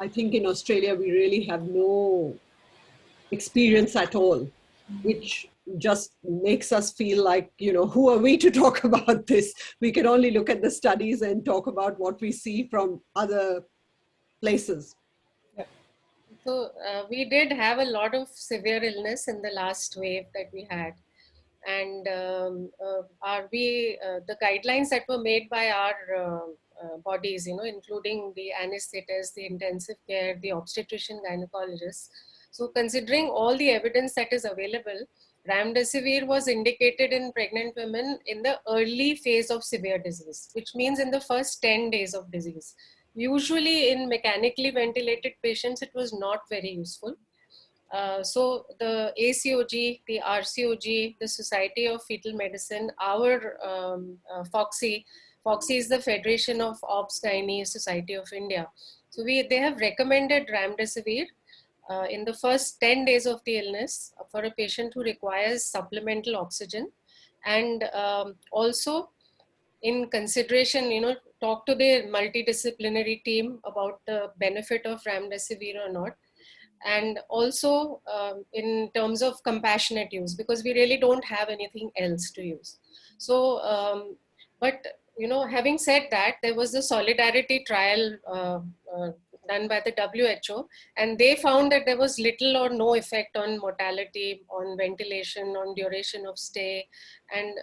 I think in Australia, we really have no experience at all, which just makes us feel like, who are we to talk about this? We can only look at the studies and talk about what we see from other places. So we did have a lot of severe illness in the last wave that we had. And the guidelines that were made by our bodies, including the anesthetists, the intensive care, the obstetrician gynecologists. So considering all the evidence that is available, remdesivir was indicated in pregnant women in the early phase of severe disease, which means in the first 10 days of disease. Usually in mechanically ventilated patients, it was not very useful. So the ACOG, the RCOG, the Society of Fetal Medicine, our FOXY is the Federation of Obs Gynae Society of India. So they have recommended remdesivir in the first 10 days of the illness for a patient who requires supplemental oxygen. And also in consideration, talk to the multidisciplinary team about the benefit of remdesivir or not. And also in terms of compassionate use, because we really don't have anything else to use. So, but having said that, there was a solidarity trial done by the WHO, and they found that there was little or no effect on mortality, on ventilation, on duration of stay, and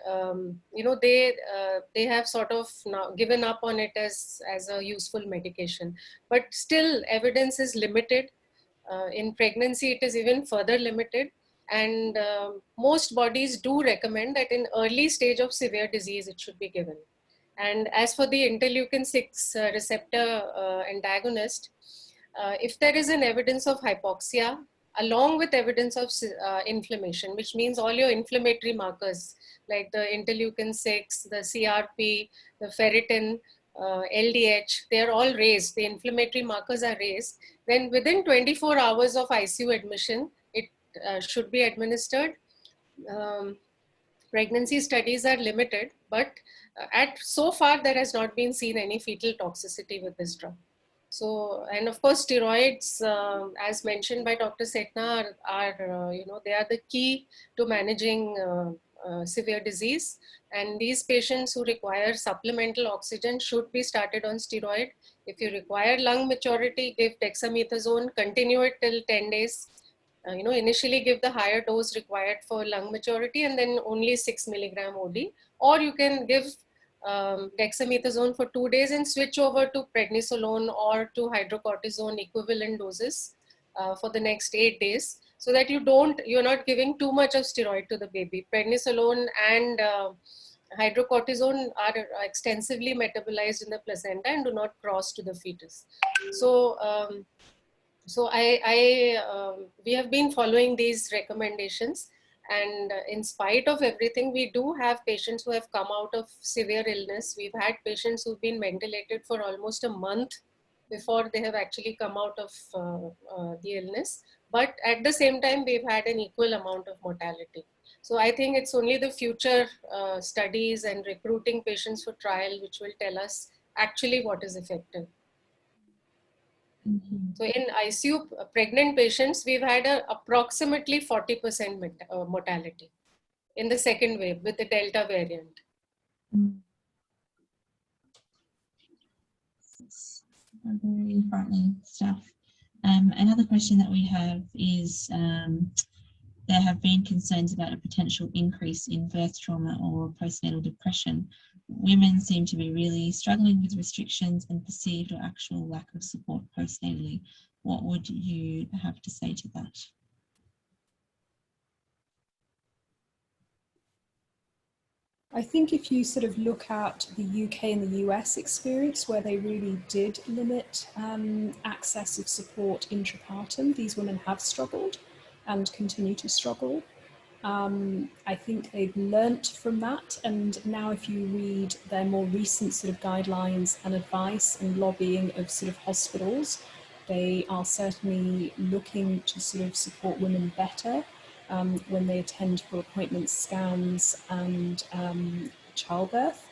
they have sort of now given up on it as a useful medication. But still, evidence is limited. In pregnancy, it is even further limited. And most bodies do recommend that in early stage of severe disease, it should be given. And as for the interleukin-6 receptor antagonist, if there is an evidence of hypoxia, along with evidence of inflammation, which means all your inflammatory markers, like the interleukin-6, the CRP, the ferritin, LDH, they are all raised, the inflammatory markers are raised, then within 24 hours of ICU admission, it should be administered. Pregnancy studies are limited, but so far there has not been seen any fetal toxicity with this drug. So, and of course, steroids, as mentioned by Dr. Setna, are they are the key to managing severe disease. And these patients who require supplemental oxygen should be started on steroid. If you require lung maturity, give dexamethasone, continue it till 10 days. Initially give the higher dose required for lung maturity and then only 6 milligram OD. Or you can give dexamethasone for 2 days and switch over to prednisolone or to hydrocortisone equivalent doses for the next 8 days, so that you're not giving too much of steroid to the baby. Prednisolone and hydrocortisone are extensively metabolized in the placenta and do not cross to the fetus. So we have been following these recommendations, and in spite of everything, we do have patients who have come out of severe illness. We've had patients who've been ventilated for almost a month before they have actually come out of the illness. But at the same time, we've had an equal amount of mortality. So I think it's only the future studies and recruiting patients for trial which will tell us actually what is effective. So in ICU pregnant patients, we've had approximately 40% mortality in the second wave with the Delta variant. It's very frightening stuff. Another question that we have is there have been concerns about a potential increase in birth trauma or postnatal depression. Women seem to be really struggling with restrictions and perceived or actual lack of support postnatally. What would you have to say to that? I think if you sort of look at the UK and the US experience, where they really did limit access of support intrapartum, these women have struggled and continue to struggle. I think they've learnt from that, and now if you read their more recent sort of guidelines and advice and lobbying of sort of hospitals, they are certainly looking to sort of support women better when they attend for appointments, scans, and childbirth.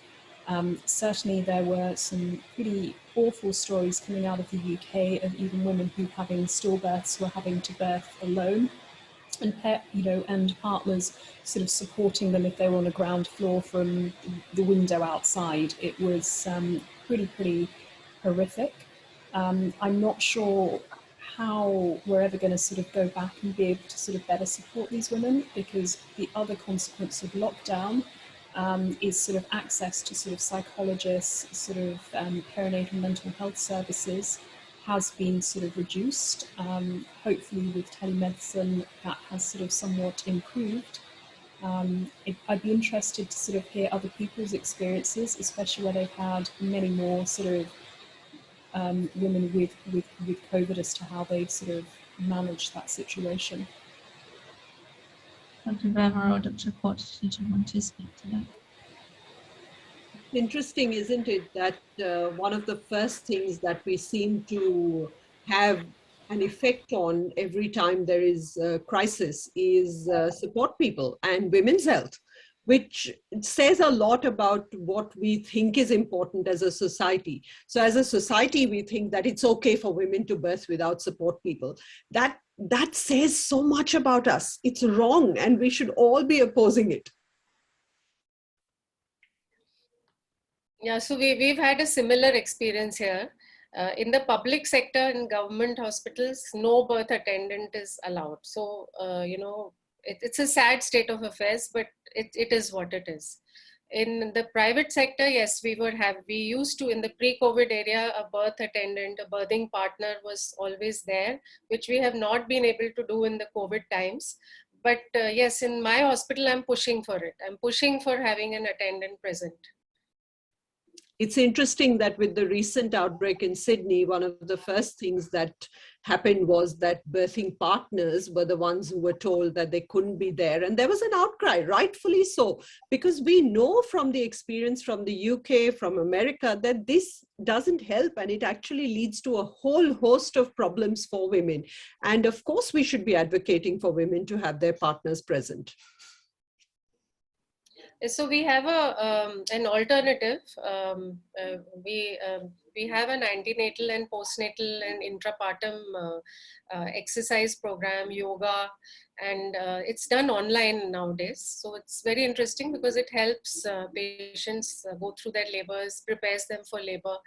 Certainly there were some pretty awful stories coming out of the UK of even women who, having stillbirths, were having to birth alone, and and partners sort of supporting them if they were on a ground floor from the window outside. It was pretty horrific. I'm not sure how we're ever going to sort of go back and be able to sort of better support these women, because the other consequence of lockdown is sort of access to sort of psychologists, sort of perinatal mental health services has been sort of reduced. Hopefully with telemedicine that has sort of somewhat improved. I'd be interested to sort of hear other people's experiences, especially where they've had many more sort of women with COVID, as to how they've sort of managed that situation. Dr. Verma or Dr. Court, did you want to speak to that? Interesting, isn't it, that one of the first things that we seem to have an effect on every time there is a crisis is support people and women's health, which says a lot about what we think is important as a society. So as a society, we think that it's okay for women to birth without support people. That says so much about us. It's wrong, and we should all be opposing it. Yeah, so we've had a similar experience here. In the public sector, in government hospitals, no birth attendant is allowed. So, it's a sad state of affairs, but it is what it is. In the private sector, yes, we used to, in the pre-COVID area, a birth attendant, a birthing partner was always there, which we have not been able to do in the COVID times. But yes, in my hospital, I'm pushing for it. I'm pushing for having an attendant present. It's interesting that with the recent outbreak in Sydney, one of the first things that happened was that birthing partners were the ones who were told that they couldn't be there. And there was an outcry, rightfully so, because we know from the experience from the UK, from America, that this doesn't help, and it actually leads to a whole host of problems for women. And of course, we should be advocating for women to have their partners present. So we have an alternative. We have an antenatal and postnatal and intrapartum exercise program, yoga, and it's done online nowadays. So it's very interesting because it helps patients go through their labors, prepares them for labor.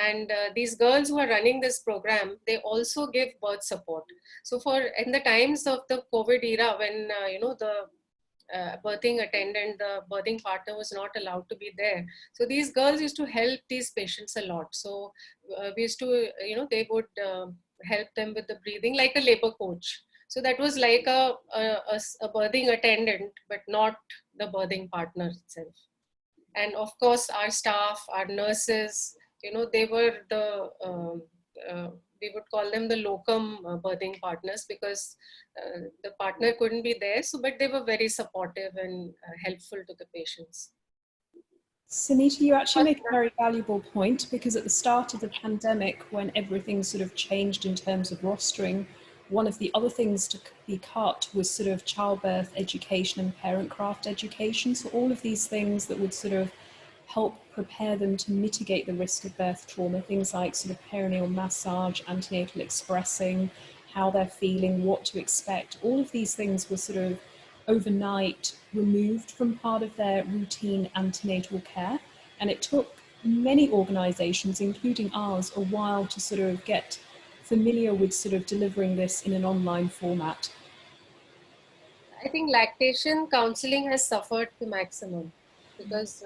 And these girls who are running this program, they also give birth support. So in the times of the COVID era, when the birthing attendant, the birthing partner was not allowed to be there. So these girls used to help these patients a lot. So we used to, they would help them with the breathing like a labor coach. So that was like a birthing attendant, but not the birthing partner itself. And of course, our staff, our nurses, they were we would call them the locum birthing partners, because the partner couldn't be there. So, but they were very supportive and helpful to the patients. Sunita, you actually make a very valuable point, because at the start of the pandemic, when everything sort of changed in terms of rostering, one of the other things to be cut was sort of childbirth education and parent craft education. So all of these things that would sort of help prepare them to mitigate the risk of birth trauma, things like sort of perineal massage, antenatal expressing, how they're feeling, what to expect. All of these things were sort of overnight removed from part of their routine antenatal care. And it took many organizations, including ours, a while to sort of get familiar with sort of delivering this in an online format. I think lactation counseling has suffered to maximum, because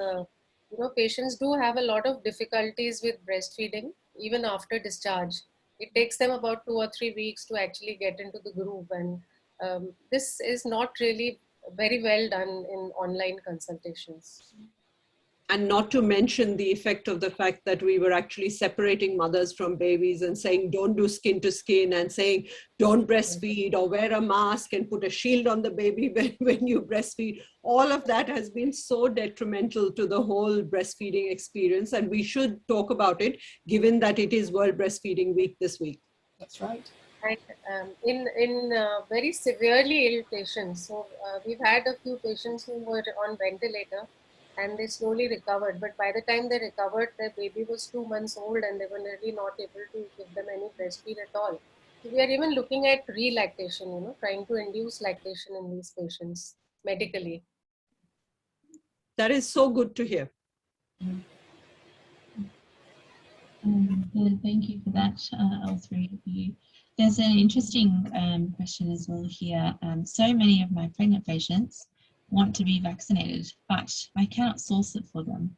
patients do have a lot of difficulties with breastfeeding even after discharge. It takes them about 2 or 3 weeks to actually get into the groove, and this is not really very well done in online consultations. And not to mention the effect of the fact that we were actually separating mothers from babies and saying, don't do skin to skin, and saying, don't breastfeed, or wear a mask and put a shield on the baby when you breastfeed. All of that has been so detrimental to the whole breastfeeding experience. And we should talk about it, given that it is World Breastfeeding Week this week. That's right. And in very severely ill patients, so we've had a few patients who were on ventilator and they slowly recovered. But by the time they recovered, their baby was 2 months old and they were really not able to give them any breastfeed at all. So we are even looking at relactation, trying to induce lactation in these patients medically. That is so good to hear. Good, thank you for that, all three of you. There's an interesting question as well here. So many of my pregnant patients want to be vaccinated, but I cannot source it for them.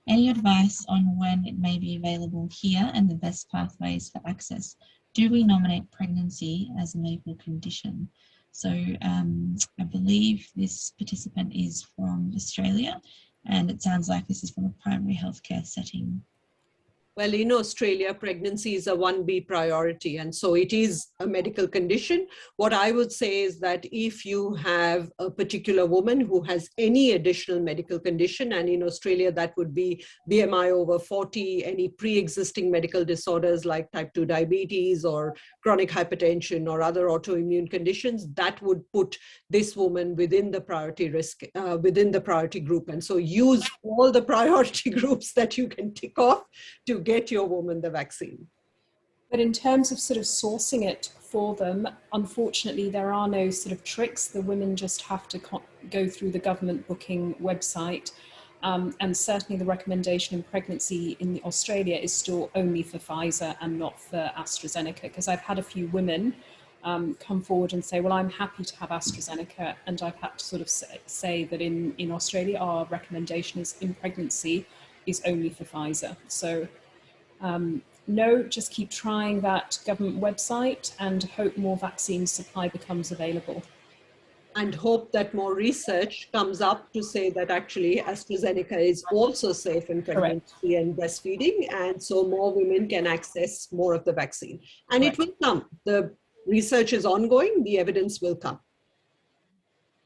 Any advice on when it may be available here and the best pathways for access? Do we nominate pregnancy as a medical condition? So I believe this participant is from Australia, and it sounds like this is from a primary healthcare setting. Well, in Australia, pregnancy is a 1B priority, and so it is a medical condition. What I would say is that if you have a particular woman who has any additional medical condition, and in Australia that would be BMI over 40, any pre-existing medical disorders like type 2 diabetes or chronic hypertension or other autoimmune conditions, that would put this woman within the priority risk, within the priority group. And so use all the priority groups that you can tick off to get your woman the vaccine. But in terms of sort of sourcing it for them, unfortunately, there are no sort of tricks. The women just have to go through the government booking website. And certainly the recommendation in pregnancy in Australia is still only for Pfizer and not for AstraZeneca, because I've had a few women come forward and say, well, I'm happy to have AstraZeneca. And I've had to sort of say that in Australia, our recommendation is in pregnancy is only for Pfizer. So no, just keep trying that government website and hope more vaccine supply becomes available. And hope that more research comes up to say that actually AstraZeneca is also safe in pregnancy and breastfeeding, and so more women can access more of the vaccine. And it will come. The research is ongoing, the evidence will come.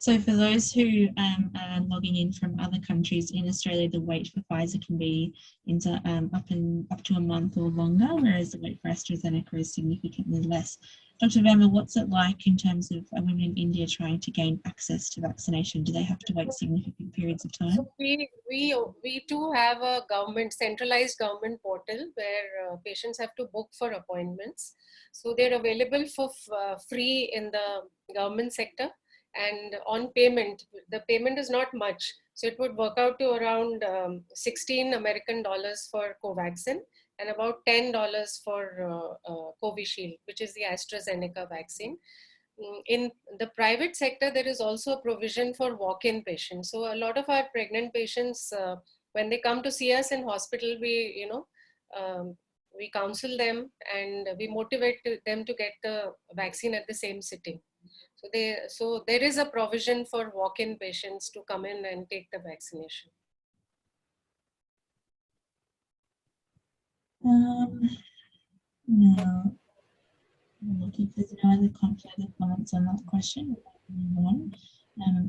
So for those who are logging in from other countries, in Australia, the wait for Pfizer can be up to a month or longer, whereas the wait for AstraZeneca is significantly less. Dr. Verma, what's it like in terms of women in India trying to gain access to vaccination? Do they have to wait significant periods of time? So we too have a centralized government portal where patients have to book for appointments. So they're available for free in the government sector. And on payment, the payment is not much. So it would work out to around 16 American dollars for Covaxin and about $10 for Covishield, which is the AstraZeneca vaccine. In the private sector, there is also a provision for walk-in patients. So a lot of our pregnant patients, when they come to see us in hospital, we counsel them and we motivate them to get the vaccine at the same sitting. So there is a provision for walk-in patients to come in and take the vaccination. No. Look, if there's no other further comments on that question, we'll move on.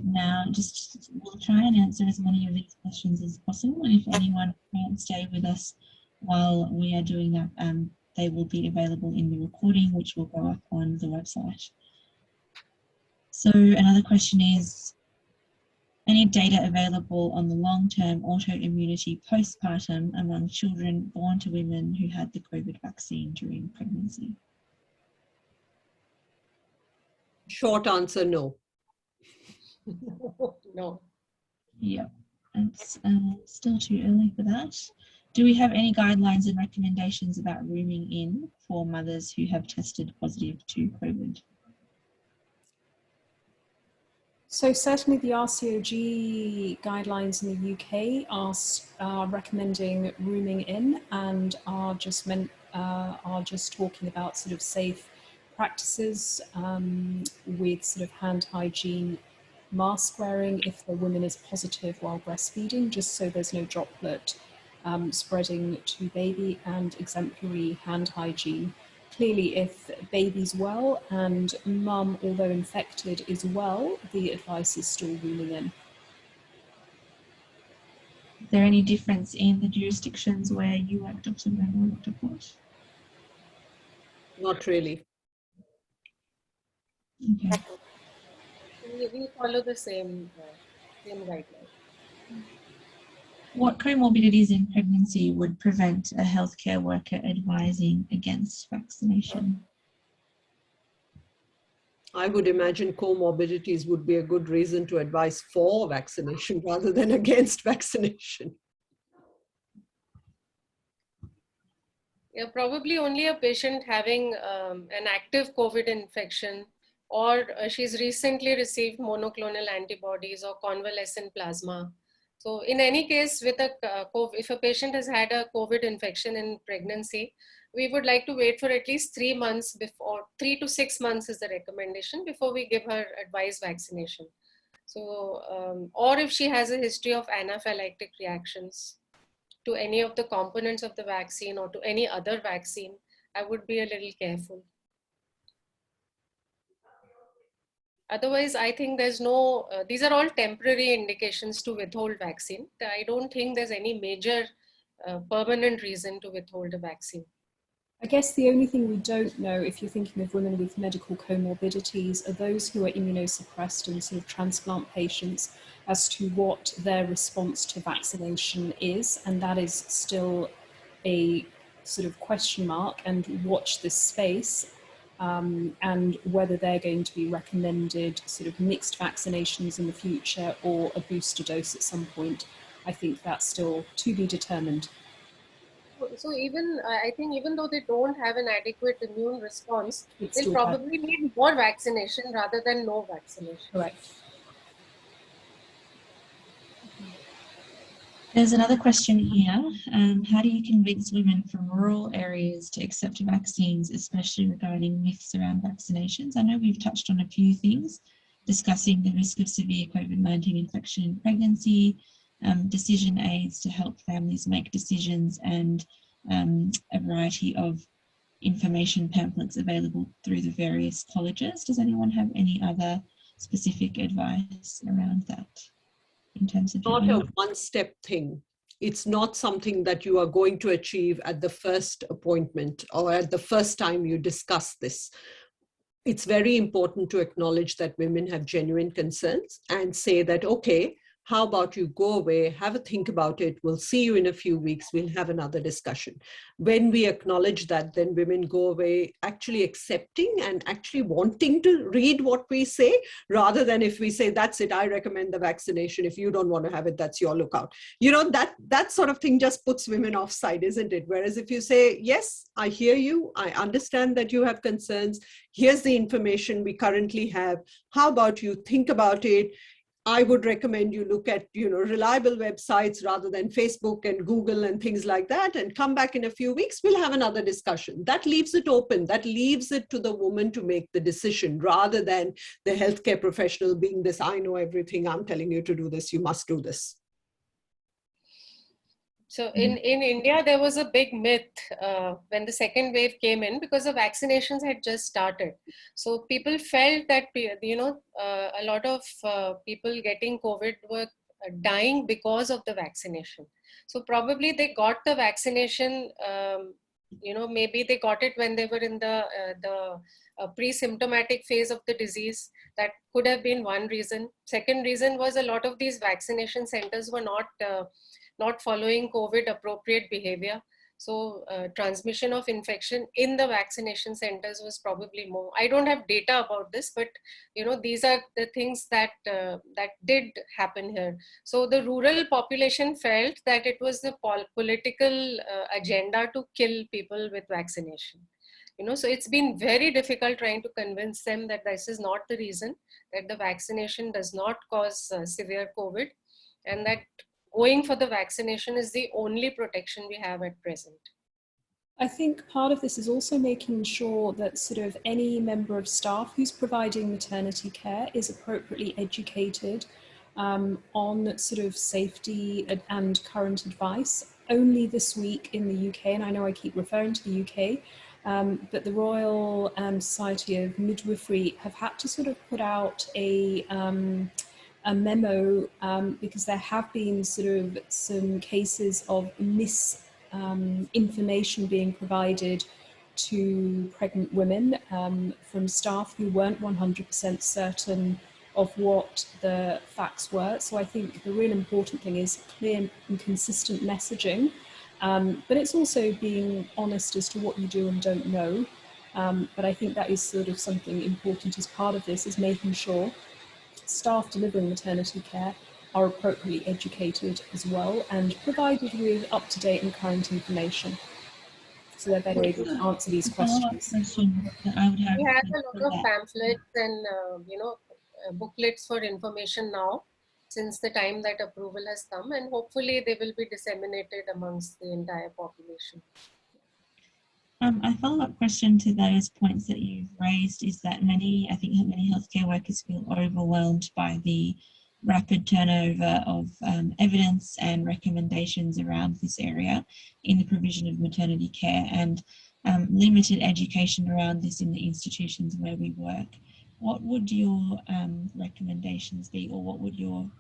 Now, we'll try and answer as many of these questions as possible. And if anyone can't stay with us while we are doing that, they will be available in the recording, which will go up on the website. So another question is, any data available on the long-term autoimmunity postpartum among children born to women who had the COVID vaccine during pregnancy? Short answer, no. No. Yeah, it's still too early for that. Do we have any guidelines and recommendations about rooming in for mothers who have tested positive to COVID? So certainly the RCOG guidelines in the UK are recommending rooming in and are just talking about sort of safe practices with sort of hand hygiene mask wearing if the woman is positive while breastfeeding, just so there's no droplet spreading to baby, and exemplary hand hygiene. Clearly, if baby's well and mum, although infected, is well, the advice is still ruling in. Is there any difference in the jurisdictions where you work, Dr. Brown or Dr. Port? Not really. Okay. We follow the same guidelines. What comorbidities in pregnancy would prevent a healthcare worker advising against vaccination? I would imagine comorbidities would be a good reason to advise for vaccination rather than against vaccination. Yeah, probably only a patient having an active COVID infection, or she's recently received monoclonal antibodies or convalescent plasma. So in any case, with if a patient has had a COVID infection in pregnancy, we would like to wait for at least 3 months before, 3 to 6 months is the recommendation before we give her advised vaccination. So, or if she has a history of anaphylactic reactions to any of the components of the vaccine or to any other vaccine, I would be a little careful. Otherwise, I think there's no, these are all temporary indications to withhold vaccine. I don't think there's any major permanent reason to withhold a vaccine. I guess the only thing we don't know, if you're thinking of women with medical comorbidities, are those who are immunosuppressed and sort of transplant patients, as to what their response to vaccination is. And that is still a sort of question mark, and watch this space. And whether they're going to be recommended sort of mixed vaccinations in the future or a booster dose at some point. I think that's still to be determined. So even, I think even though they don't have an adequate immune response, It's they'll probably need more vaccination rather than no vaccination. Correct. There's another question here. How do you convince women from rural areas to accept vaccines, especially regarding myths around vaccinations? I know we've touched on a few things, discussing the risk of severe COVID-19 infection in pregnancy, decision aids to help families make decisions, and a variety of information pamphlets available through the various colleges. Does anyone have any other specific advice around that? In terms of Not a one-step thing. It's not something that you are going to achieve at the first appointment or at the first time you discuss this. It's very important to acknowledge that women have genuine concerns and say that, okay, how about you go away, have a think about it, we'll see you in a few weeks, we'll have another discussion. When we acknowledge that, then women go away actually accepting and actually wanting to read what we say, rather than if we say, that's it, I recommend the vaccination, if you don't want to have it, that's your lookout. You know, that sort of thing just puts women offside, isn't it? Whereas if you say, yes, I hear you, I understand that you have concerns, here's the information we currently have, how about you think about it? I would recommend you look at, reliable websites rather than Facebook and Google and things like that, and come back in a few weeks, we'll have another discussion. That leaves it open. That leaves it to the woman to make the decision, rather than the healthcare professional being this, I know everything, I'm telling you to do this, you must do this. So in India, there was a big myth when the second wave came in, because the vaccinations had just started. So people felt that, a lot of people getting COVID were dying because of the vaccination. So probably they got the vaccination, maybe they got it when they were in the pre-symptomatic phase of the disease. That could have been one reason. Second reason was a lot of these vaccination centers were not following COVID appropriate behavior. So transmission of infection in the vaccination centers was probably more. I don't have data about this, but these are the things that that did happen here. So the rural population felt that it was the political agenda to kill people with vaccination. So it's been very difficult trying to convince them that this is not the reason, that the vaccination does not cause severe COVID, and that going for the vaccination is the only protection we have at present. I think part of this is also making sure that sort of any member of staff who's providing maternity care is appropriately educated on sort of safety and current advice. Only this week in the UK, and I know I keep referring to the UK, but the Royal Society of Midwifery have had to sort of put out a memo because there have been sort of some cases of misinformation being provided to pregnant women from staff who weren't 100% certain of what the facts were. So I think the real important thing is clear and consistent messaging, but it's also being honest as to what you do and don't know. But I think that is sort of something important as part of this, is making sure staff delivering maternity care are appropriately educated as well and provided with up-to-date and current information, so they're better able to answer these A follow-up questions. question that I would have We have is a lot of that pamphlets and booklets for information now, since the time that approval has come, and hopefully they will be disseminated amongst the entire population. a follow-up question to those points that you've raised is that I think many healthcare workers feel overwhelmed by the rapid turnover of evidence and recommendations around this area in the provision of maternity care, and limited education around this in the institutions where we work. What would your recommendations be, or what would your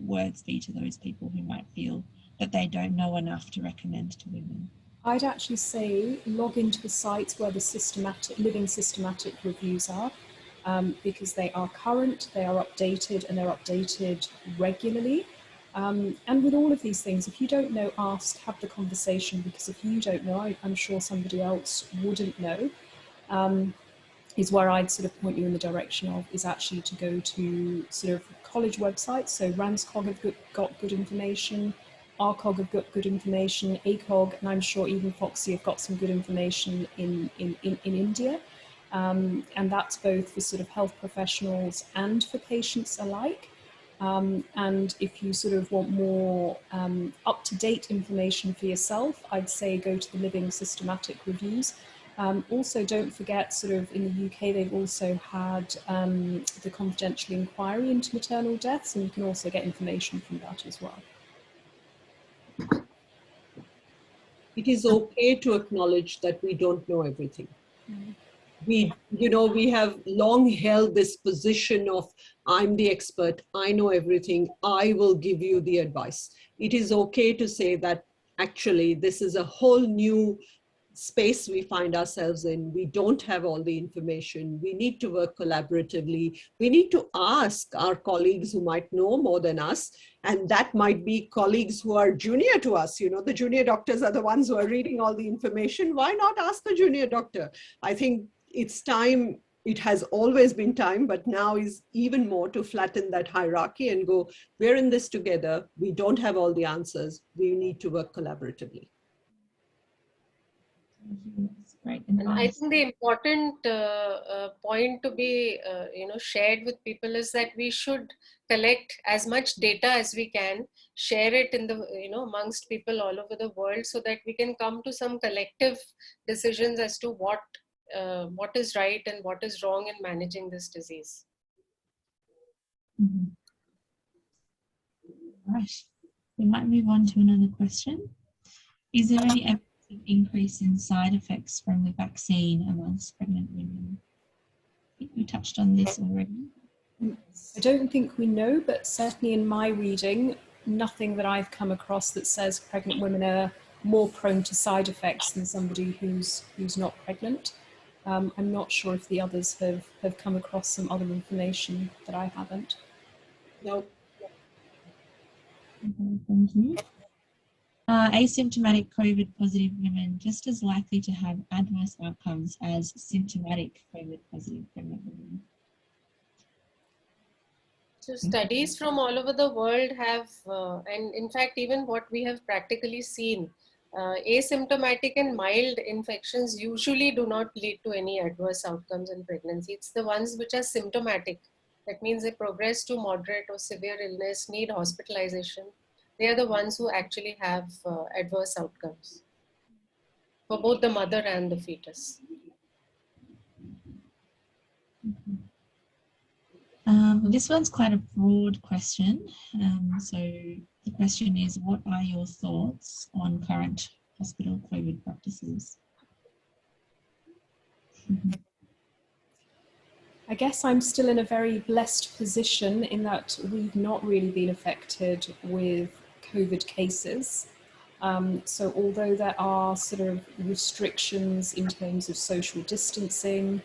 words be to those people who might feel that they don't know enough to recommend to women? I'd actually say log into the sites where the living systematic reviews are, because they are current, they are updated, and they're updated regularly. And with all of these things, if you don't know, ask, have the conversation, because if you don't know, I'm sure somebody else wouldn't know. Is where I'd sort of point you in the direction of, is actually to go to sort of college websites. So RANSCOG have got good information, RCOG have got good information, ACOG, and I'm sure even Foxy have got some good information in India. And that's both for sort of health professionals and for patients alike. And if you sort of want more up-to-date information for yourself, I'd say go to the living systematic reviews. Also, don't forget, sort of in the UK, they've also had the confidential inquiry into maternal deaths, and you can also get information from that as well. It is okay to acknowledge that we don't know everything. We have long held this position of, I'm the expert, I know everything, I will give you the advice. It is okay to say that actually this is a whole new space we find ourselves in. We don't have all the information. We need to work collaboratively. We need to ask our colleagues who might know more than us, and that might be colleagues who are junior to us. The junior doctors are the ones who are reading all the information. Why not ask a junior doctor? I think it's time. It has always been time, but now is even more to flatten that hierarchy and go, we're in this together. We don't have all the answers. We need to work collaboratively. Great. And I think the important point to be shared with people is that we should collect as much data as we can, share it in the amongst people all over the world, so that we can come to some collective decisions as to what is right and what is wrong in managing this disease. Mm-hmm. Right. We might move on to another question. Is there any evidence of increase in side effects from the vaccine amongst pregnant women? I think we touched on this already. I don't think we know, but certainly in my reading, nothing that I've come across that says pregnant women are more prone to side effects than somebody who's not pregnant. I'm not sure if the others have come across some other information that I haven't. No. Okay, thank you. Asymptomatic COVID positive women just as likely to have adverse outcomes as symptomatic COVID positive pregnant women? So studies from all over the world have, and in fact, even what we have practically seen, asymptomatic and mild infections usually do not lead to any adverse outcomes in pregnancy. It's the ones which are symptomatic. That means they progress to moderate or severe illness, need hospitalization. They are the ones who actually have adverse outcomes. for both the mother and the fetus. This one's quite a broad question. So the question is, what are your thoughts on current hospital COVID practices? I guess I'm still in a very blessed position in that we've not really been affected with COVID cases. So although there are sort of restrictions in terms of social distancing,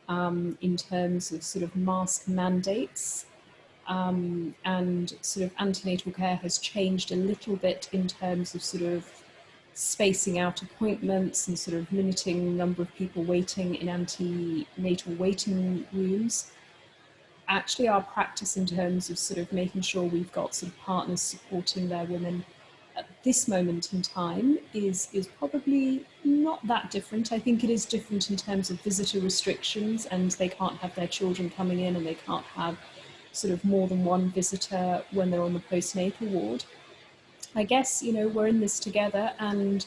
in terms of sort of mask mandates, and sort of antenatal care has changed a little bit in terms of sort of spacing out appointments and sort of limiting the number of people waiting in antenatal waiting rooms. Actually, our practice in terms of sort of making sure we've got sort of partners supporting their women at this moment in time is probably not that different. I think it is different in terms of visitor restrictions, and they can't have their children coming in, and they can't have sort of more than one visitor when they're on the postnatal ward. I guess, you know, we're in this together, and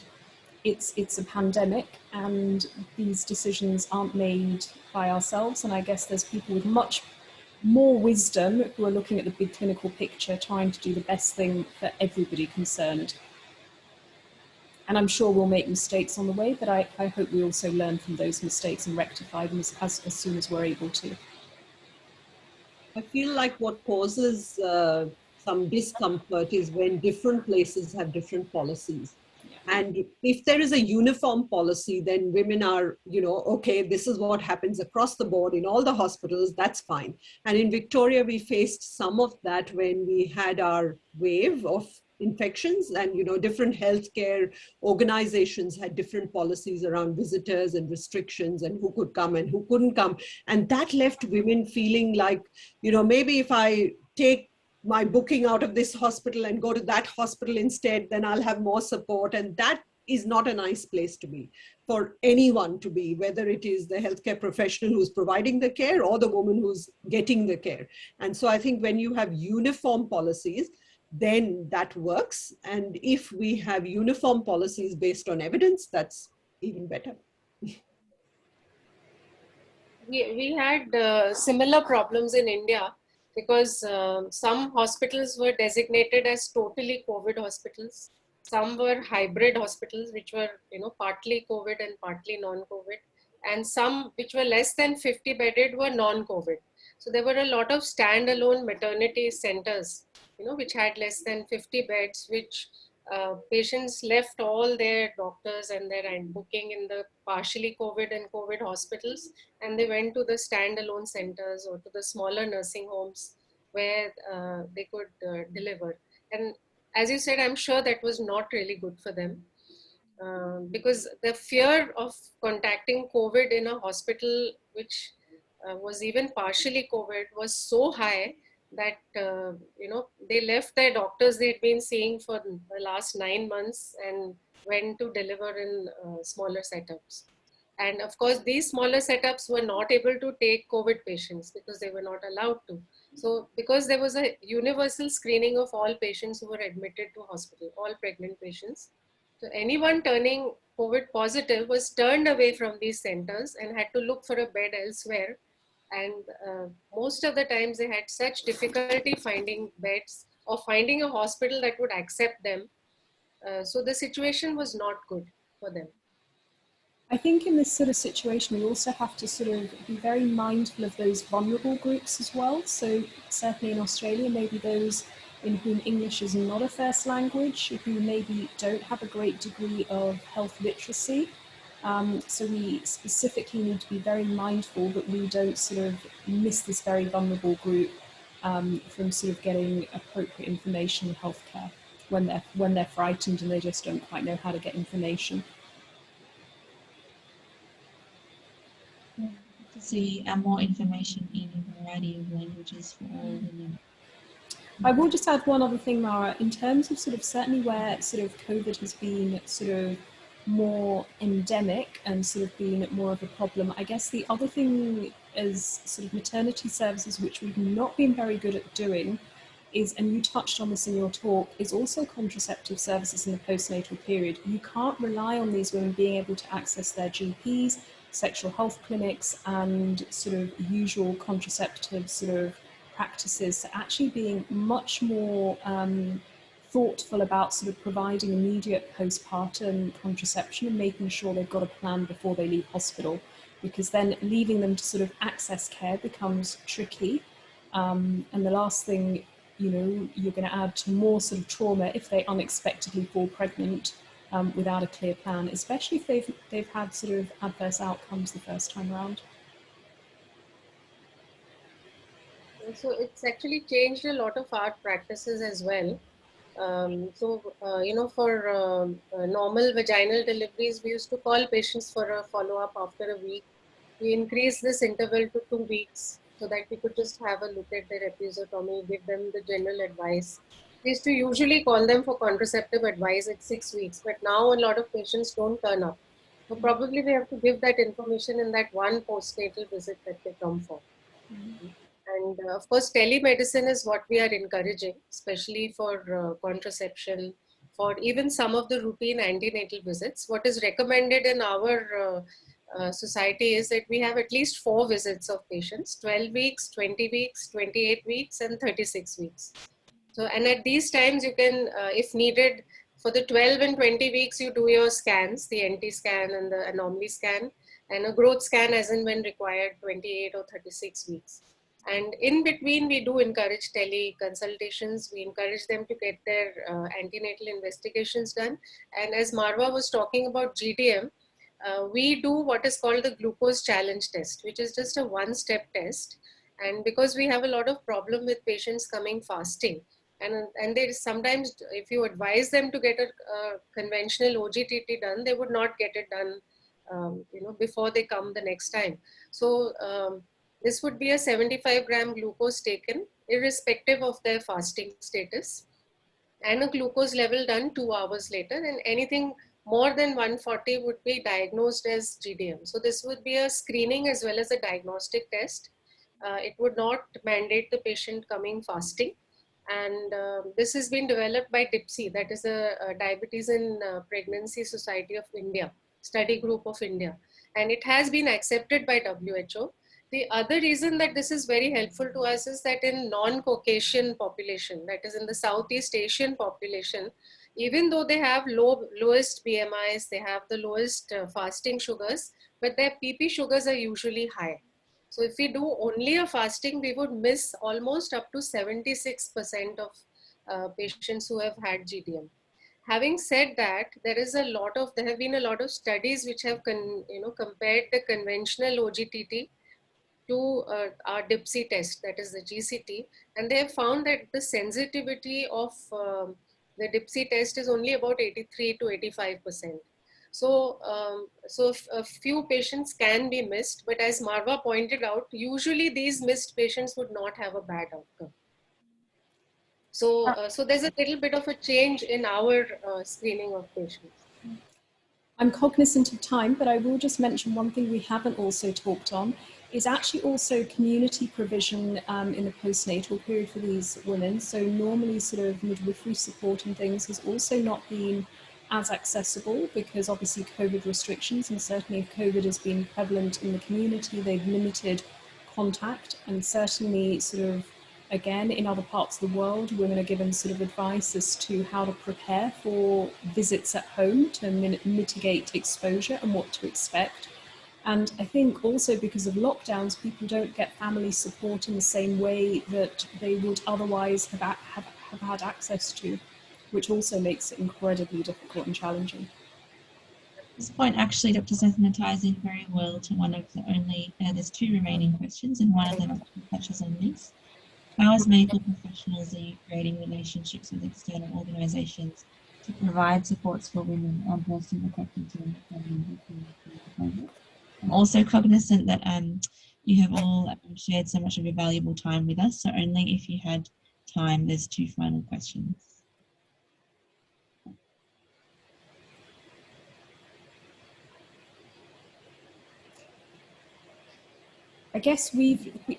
it's a pandemic, and these decisions aren't made by ourselves. And I guess there's people with much more wisdom who are looking at the big clinical picture, trying to do the best thing for everybody concerned. And I'm sure we'll make mistakes on the way, but I hope we also learn from those mistakes and rectify them as soon as we're able to. I feel like what causes some discomfort is when different places have different policies. And if there is a uniform policy, then women are, you know, okay, this is what happens across the board in all the hospitals, that's fine. And in Victoria, we faced some of that when we had our wave of infections, and, you know, different healthcare organizations had different policies around visitors and restrictions and who could come and who couldn't come. And that left women feeling like, you know, maybe if I take my booking out of this hospital and go to that hospital instead, then I'll have more support. And that is not a nice place to be for anyone to be, whether it is the healthcare professional who's providing the care or the woman who's getting the care. And so I think when you have uniform policies, then that works. And if we have uniform policies based on evidence, that's even better. We had similar problems in India, because some hospitals were designated as totally COVID hospitals. Some were hybrid hospitals, which were, you know, partly COVID and partly non-COVID. And some which were less than 50 bedded were non-COVID. So there were a lot of standalone maternity centers, you know, which had less than 50 beds, which patients left all their doctors and their booking in the partially COVID and COVID hospitals, and they went to the standalone centers or to the smaller nursing homes where they could deliver. And as you said, I'm sure that was not really good for them, because the fear of contacting COVID in a hospital which was even partially COVID was so high that you know, they left their doctors they'd been seeing for the last 9 months and went to deliver in smaller setups. And of course, these smaller setups were not able to take COVID patients because they were not allowed to. So because there was a universal screening of all patients who were admitted to hospital, all pregnant patients, so anyone turning COVID positive was turned away from these centers and had to look for a bed elsewhere. And most of the times they had such difficulty finding beds or finding a hospital that would accept them. So the situation was not good for them. I think in this sort of situation, we also have to sort of be very mindful of those vulnerable groups as well. So certainly in Australia, maybe those in whom English is not a first language, who maybe don't have a great degree of health literacy. So we specifically need to be very mindful that we don't sort of miss this very vulnerable group from sort of getting appropriate information in healthcare when they're frightened and they just don't quite know how to get information. To see more information in a variety of languages for all women. I will just add one other thing, Mara, in terms of sort of certainly where sort of COVID has been sort of more endemic and sort of been more of a problem. I guess the other thing is sort of maternity services, which we've not been very good at doing, is, and you touched on this in your talk, is also contraceptive services in the postnatal period. You can't rely on these women being able to access their GPs, sexual health clinics, and sort of usual contraceptive sort of practices to actually being much more thoughtful about sort of providing immediate postpartum contraception and making sure they've got a plan before they leave hospital, because then leaving them to sort of access care becomes tricky. And the last thing, you know, you're going to add to more sort of trauma if they unexpectedly fall pregnant without a clear plan, especially if they've had sort of adverse outcomes the first time around. So it's actually changed a lot of our practices as well. You know, for normal vaginal deliveries, we used to call patients for a follow-up after a week. We increased this interval to 2 weeks so that we could just have a look at their episiotomy, give them the general advice. We used to usually call them for contraceptive advice at 6 weeks, but now a lot of patients don't turn up. So probably we have to give that information in that one postnatal visit that they come for. And of course, telemedicine is what we are encouraging, especially for contraception, for even some of the routine antenatal visits. What is recommended in our society is that we have at least 4 visits of patients: 12 weeks, 20 weeks, 28 weeks, and 36 weeks. So, and at these times, you can, if needed, for the 12 and 20 weeks, you do your scans, the NT scan and the anomaly scan, and a growth scan as and when required, 28 or 36 weeks. And in between, we do encourage tele-consultations. We encourage them to get their antenatal investigations done. And as Marwa was talking about GDM, we do what is called the glucose challenge test, which is just a one-step test. And because we have a lot of problem with patients coming fasting, and they sometimes, if you advise them to get a conventional OGTT done, they would not get it done, you know, before they come the next time. So this would be a 75-gram glucose taken, irrespective of their fasting status, and a glucose level done 2 hours later, and anything more than 140 would be diagnosed as GDM. So this would be a screening as well as a diagnostic test. It would not mandate the patient coming fasting. And this has been developed by DIPSI, that is a Diabetes in Pregnancy Society of India, study group of India. And it has been accepted by WHO. The other reason that this is very helpful to us is that in non-Caucasian population, that is in the Southeast Asian population, even though they have lowest BMIs, they have the lowest fasting sugars, but their PP sugars are usually high. So if we do only a fasting, we would miss almost up to 76% of patients who have had GDM. Having said that, there have been a lot of studies which have compared the conventional OGTT to our DIPSI test, that is the GCT, and they have found that the sensitivity of the DIPSI test is only about 83 to 85%. So, so a few patients can be missed, but as Marwa pointed out, usually these missed patients would not have a bad outcome. So, so there's a little bit of a change in our screening of patients. I'm cognizant of time, but I will just mention one thing we haven't also talked on is actually also community provision in the postnatal period for these women. So normally sort of midwifery support and things has also not been as accessible because obviously COVID restrictions, and certainly if COVID has been prevalent in the community, they've limited contact, and certainly sort of again, in other parts of the world, women are given sort of advice as to how to prepare for visits at home to mitigate exposure and what to expect. And I think also because of lockdowns, people don't get family support in the same way that they would otherwise have had access to, which also makes it incredibly difficult and challenging. At this point, actually, Dr. Sethna ties in very well to one of the only, there's 2 remaining questions, and one of them touches on this. How, as medical professionals, are you creating relationships with external organisations to provide supports for women adversely affected during COVID? I'm also cognizant that you have all shared so much of your valuable time with us, so only if you had time, there's 2 final questions. I guess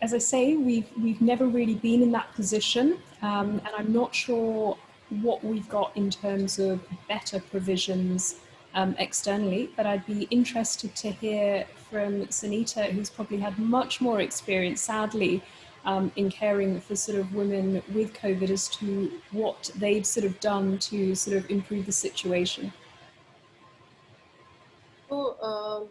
as I say, we've never really been in that position, and I'm not sure what we've got in terms of better provisions externally. But I'd be interested to hear from Sunita, who's probably had much more experience, sadly, in caring for sort of women with COVID, as to what they've sort of done to sort of improve the situation. So,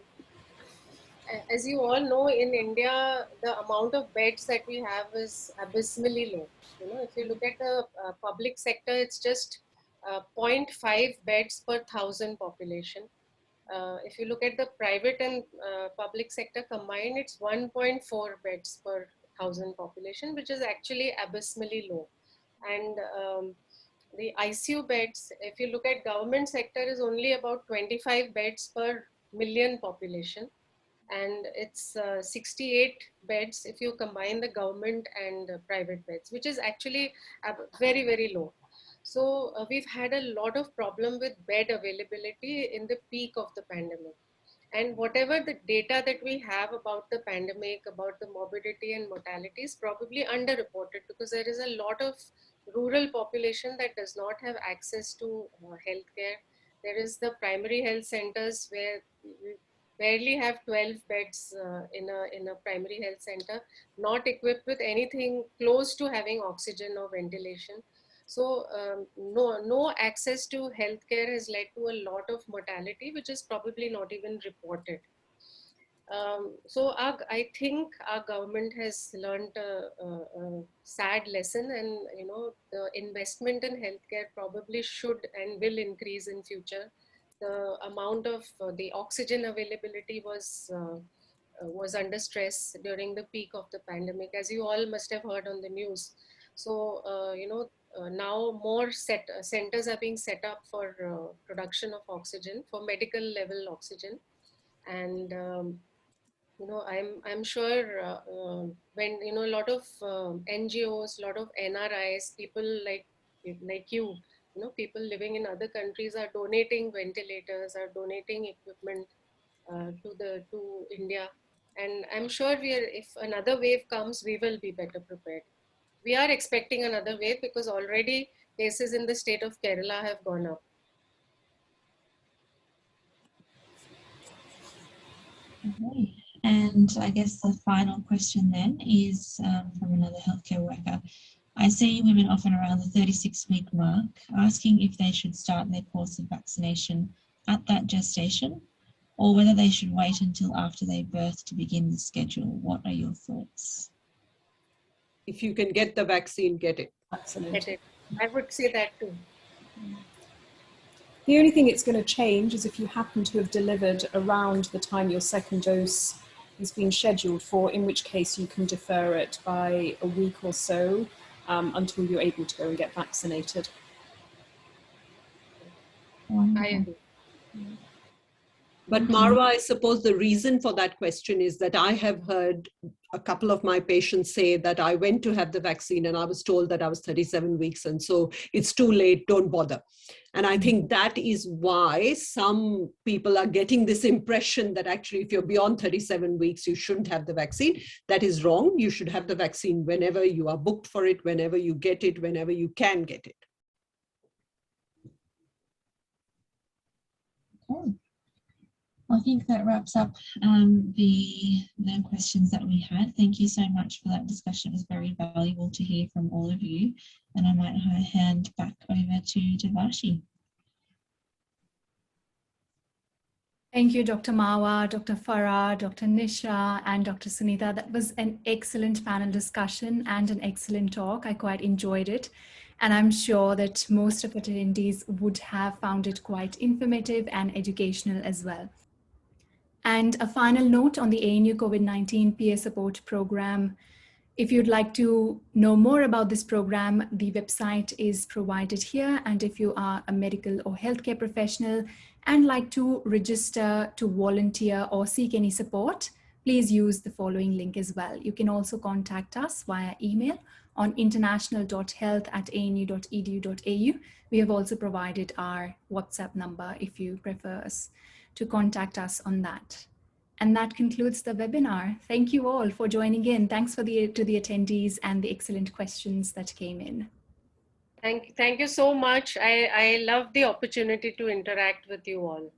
as you all know, in India, the amount of beds that we have is abysmally low. You know, if you look at the public sector, it's just 0.5 beds per thousand population. If you look at the private and public sector combined, it's 1.4 beds per thousand population, which is actually abysmally low. And the ICU beds, if you look at government sector, is only about 25 beds per million population, and it's 68 beds if you combine the government and private beds, which is actually very, very low. So we've had a lot of problem with bed availability in the peak of the pandemic. And whatever the data that we have about the pandemic, about the morbidity and mortality is probably underreported, because there is a lot of rural population that does not have access to healthcare. There is the primary health centers where we barely have 12 beds in a primary health center, not equipped with anything close to having oxygen or ventilation. So no access to healthcare has led to a lot of mortality, which is probably not even reported. So I think our government has learned a sad lesson, and you know, the investment in healthcare probably should and will increase in future. The amount of the oxygen availability was under stress during the peak of the pandemic, as you all must have heard on the news. So you know, now more centers are being set up for production of oxygen, for medical level oxygen. And you know, I'm sure when you know, a lot of NGOs, a lot of NRIs, people like you know, people living in other countries are donating ventilators, are donating equipment to India. And I'm sure if another wave comes, we will be better prepared. We are expecting another wave because already cases in the state of Kerala have gone up. Okay. And I guess the final question then is from another healthcare worker. I see women often around the 36-week mark asking if they should start their course of vaccination at that gestation, or whether they should wait until after they birth to begin the schedule. What are your thoughts? If you can get the vaccine, get it. Excellent. I would say that too. The only thing it's going to change is if you happen to have delivered around the time your second dose is being scheduled for, in which case you can defer it by a week or so until you're able to go and get vaccinated. I agree. But Marwa, I suppose the reason for that question is that I have heard a couple of my patients say that I went to have the vaccine and I was told that I was 37 weeks and so it's too late, don't bother. And I think that is why some people are getting this impression that actually if you're beyond 37 weeks, you shouldn't have the vaccine. That is wrong. You should have the vaccine whenever you are booked for it, whenever you get it, whenever you can get it. Okay. I think that wraps up the questions that we had. Thank you so much for that discussion. It was very valuable to hear from all of you. And I might hand back over to Devashi. Thank you, Dr. Marwa, Dr. Farah, Dr. Nisha, and Dr. Sunita. That was an excellent panel discussion and an excellent talk. I quite enjoyed it. And I'm sure that most of attendees would have found it quite informative and educational as well. And a final note on the ANU COVID-19 Peer Support Program. If you'd like to know more about this program, the website is provided here. And if you are a medical or healthcare professional and like to register to volunteer or seek any support, please use the following link as well. You can also contact us via email on international.health@anu.edu.au. We have also provided our WhatsApp number if you prefer us to contact us on that. And that concludes the webinar. Thank you all for joining in. Thanks to the attendees and the excellent questions that came in. Thank you so much. I love the opportunity to interact with you all.